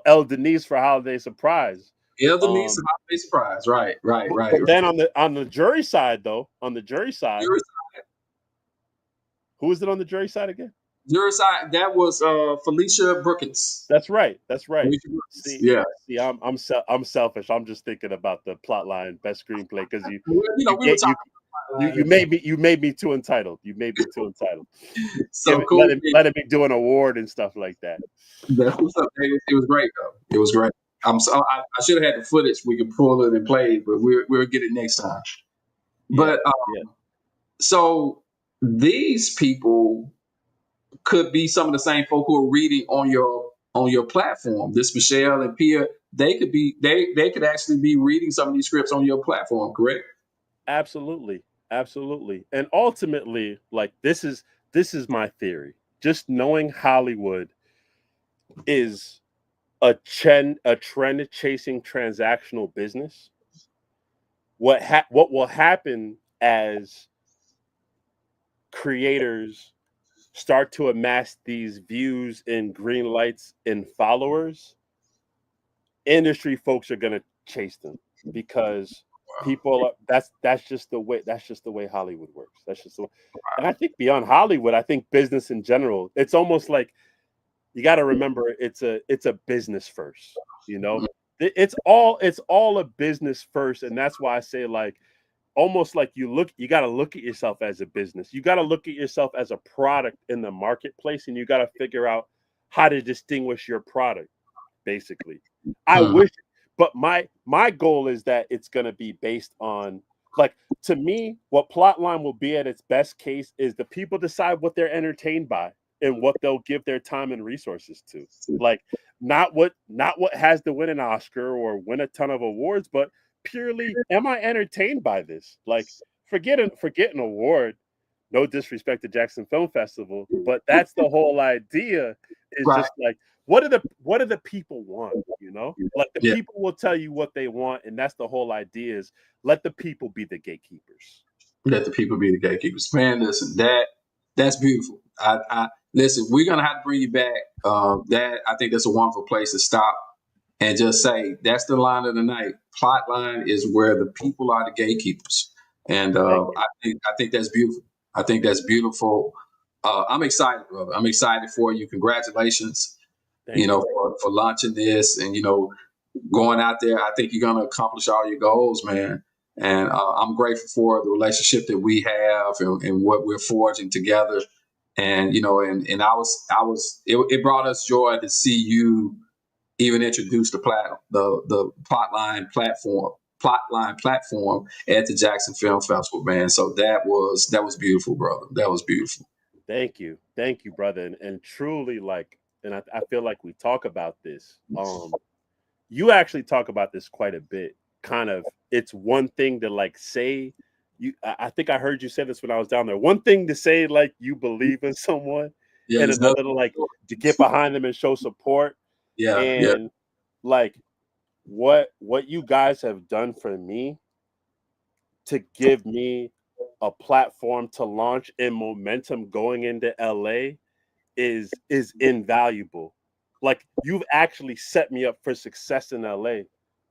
El Denise for Holiday Surprise. Elder Niece Holiday Surprise. Right. But then on the jury side, though, on the jury side, who was it on the jury side again? Jury side, that was Felicia Brookins. That's right. See, I'm selfish. I'm just thinking about the plot line, best screenplay, because you made me too entitled. You made me too entitled. So cool. Let me do an award and stuff like that. That's what's up. It was great though. It was great. I should have had the footage. We could pull it and play it, but we'll get it next time. But so these people could be some of the same folk who are reading on your platform. This Michelle and Pia, they could actually be reading some of these scripts on your platform, correct? Absolutely. And ultimately, like this is my theory. Just knowing Hollywood is a trend chasing transactional business. What will happen as creators start to amass these views and green lights and followers, industry folks are going to chase them because people that's just the way Hollywood works. That's just the way. And I think beyond Hollywood, I think business in general, it's almost like you got to remember it's a business first, you know. It's all a business first, and that's why I say like almost like you got to look at yourself as a business. You got to look at yourself as a product in the marketplace, and you got to figure out how to distinguish your product. Basically, I wish, but my goal is that it's going to be based on, like, to me, what Plotline will be at its best case is the people decide what they're entertained by and what they'll give their time and resources to. Like, not what has to win an Oscar or win a ton of awards, but purely, am I entertained by this? Like, forget an award. No disrespect to Jackson Film Festival, but that's the whole idea. Is just like, what do the people want? You know, like the people will tell you what they want, and that's the whole idea. Is let the people be the gatekeepers. Let the people be the gatekeepers. Man, listen, that's beautiful. I listen. We're gonna have to bring you back. That I think that's a wonderful place to stop and just say that's the line of the night. Plotline is where the people are the gatekeepers, and I think that's beautiful. I think that's beautiful. I'm excited, brother. I'm excited for you. Congratulations, for launching this and, going out there. I think you're going to accomplish all your goals, man. And I'm grateful for the relationship that we have and what we're forging together. And, and it brought us joy to see you even introduce the Plotline platform at the Jackson Film Festival, man. So that was beautiful, brother. That was beautiful. Thank you, brother, and truly, like, and I feel like we talk about this. You actually talk about this quite a bit. Kind of, it's one thing to like say you. I think I heard you say this when I was down there. One thing to say like you believe in someone, and another to get behind them and show support. Like what you guys have done for me to give me a platform to launch and momentum going into LA is invaluable. Like, you've actually set me up for success in LA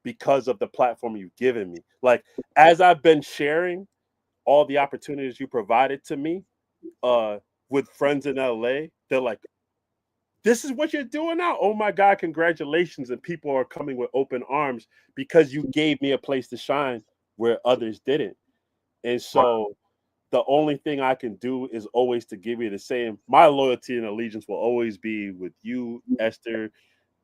because of the platform you've given me. Like, as I've been sharing all the opportunities you provided to me with friends in LA, they're like, this is what you're doing now. Oh my God, congratulations. And people are coming with open arms because you gave me a place to shine where others didn't. And so the only thing I can do is always to give you the same. My loyalty and allegiance will always be with you, Esther,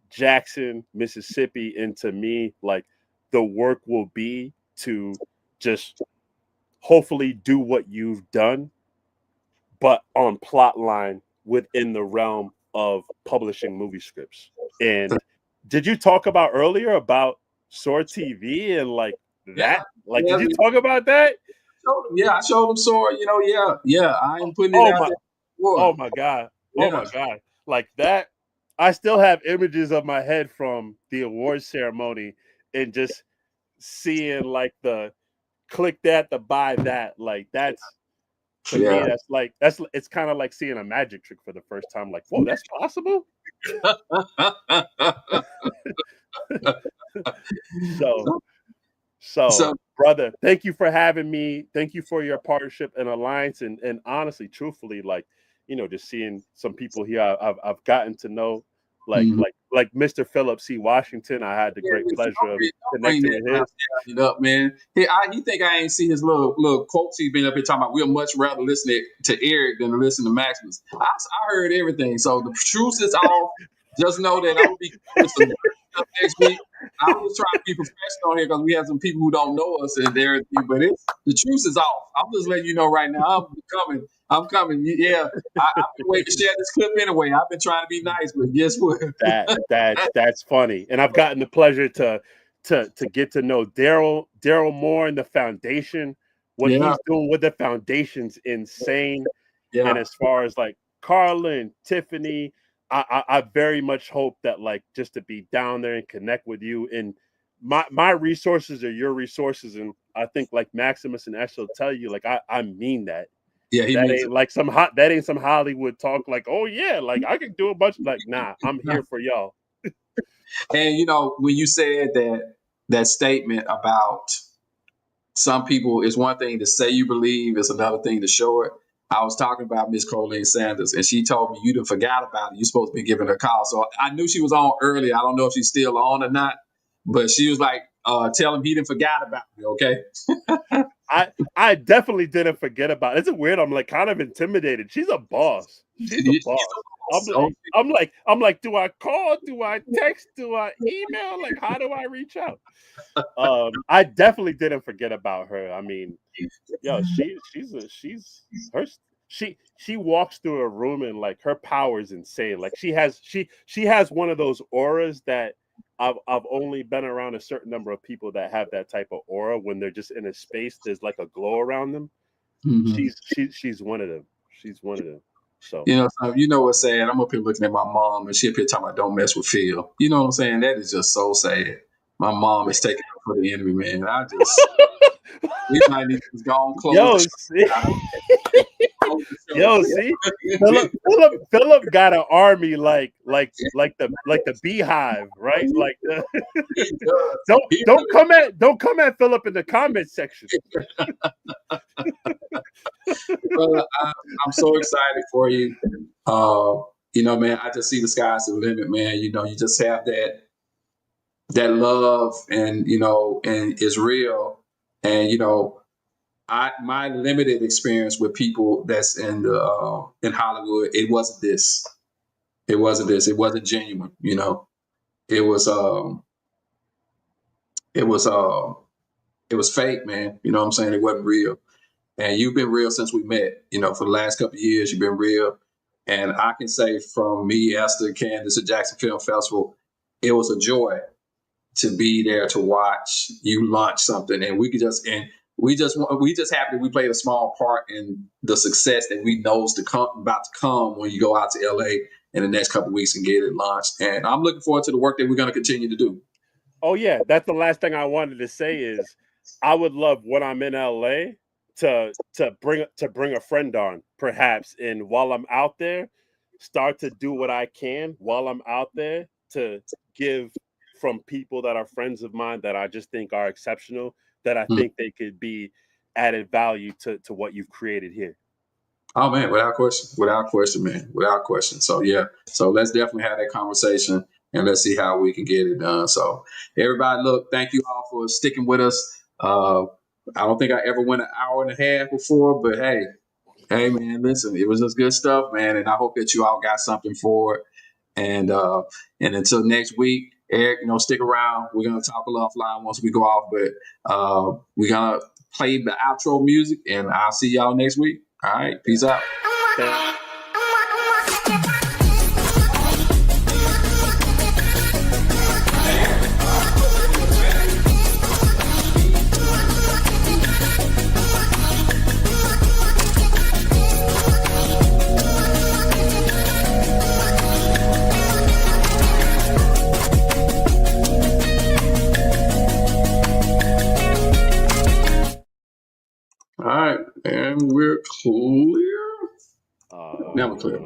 Jackson, Mississippi. And to me, like, the work will be to just hopefully do what you've done, but on Plotline within the realm of publishing movie scripts. And did you talk about earlier about Soar TV and like that? Did you talk about that? I showed them Soar. I am putting it out there. Oh my God. Like that. I still have images of my head from the awards ceremony and just seeing like the click that to buy that. Like that's to me, it's kind of like seeing a magic trick for the first time. Like, whoa, that's possible. So, brother, thank you for having me. Thank you for your partnership and alliance. And honestly, truthfully, like, just seeing some people here I've gotten to know, like Mr. Philip C. Washington. I had the great pleasure of connecting with him. It up, man. He think I ain't see his little quotes he's been up here talking about. We'll much rather listen to Eric than to listen to Maximus. I heard everything. So the truth is off. Just know that I'm gonna be next week. I was trying to be professional here because we have some people who don't know us and everything, but the truth is off. I'm just letting you know right now. I'm coming. Yeah, I've been waiting to share this clip anyway. I've been trying to be nice, but guess what? That's funny. And I've gotten the pleasure to get to know Daryl Moore and the foundation. What he's doing with the foundation's insane. Yeah. And as far as like Carlin, Tiffany, I very much hope that like just to be down there and connect with you, and my resources are your resources, and I think like Maximus and Ash will tell you, like I mean that. Yeah, that ain't like that ain't some Hollywood talk. Like, oh yeah, like I could do a bunch. Like, nah, I'm here for y'all. And when you said that statement about some people, it's one thing to say you believe, it's another thing to show it. I was talking about Miss Colleen Sanders, and she told me you done forgot about it. You're supposed to be giving her a call. So I knew she was on early. I don't know if she's still on or not, but she was like, tell him he didn't forgot about me, okay? I definitely didn't forget about it. It's weird. I'm like kind of intimidated. She's a boss. She's a boss. I'm like, do I call? Do I text? Do I email? Like, how do I reach out? I definitely didn't forget about her. I mean, she walks through a room and like her power is insane. Like she has one of those auras that I've only been around a certain number of people that have that type of aura. When they're just in a space, there's like a glow around them. Mm-hmm. She's one of them. She's one of them. So what's sad? I'm up here looking at my mom, and she up here talking about don't mess with Phil. You know what I'm saying? That is just so sad. My mom is taking up for the enemy, man. We might need to go on close. See, Philip got an army like the beehive, right? Like don't come at Philip in the comment section. Well, I'm so excited for you. Man, I just see the sky's the limit, man. You just have that love, and and it's real. And my limited experience with people that's in Hollywood, it wasn't this. It wasn't genuine. It was fake, man. You know what I'm saying? It wasn't real. And you've been real since we met. For the last couple of years, you've been real. And I can say from me, Esther, Candace at Jackson Film Festival, it was a joy to be there to watch you launch something, and we just happy we played a small part in the success that we know is about to come when you go out to LA in the next couple of weeks and get it launched. And I'm looking forward to the work that we're going to continue to do. Oh yeah, that's the last thing I wanted to say is I would love when I'm in LA to bring a friend on, perhaps, and while I'm out there, start to do what I can while I'm out there to give from people that are friends of mine that I just think are exceptional, that I think they could be added value to what you've created here. Oh man, without question, man, without question. So yeah, so let's definitely have that conversation and let's see how we can get it done. So everybody, look, thank you all for sticking with us. I don't think I ever went an hour and a half before, but hey man, listen, it was just good stuff, man. And I hope that you all got something for it. And until next week, Eric, stick around. We're going to talk a little offline once we go off, but we're going to play the outro music, and I'll see y'all next week. All right. Peace out. And we're clear. Now we're clear.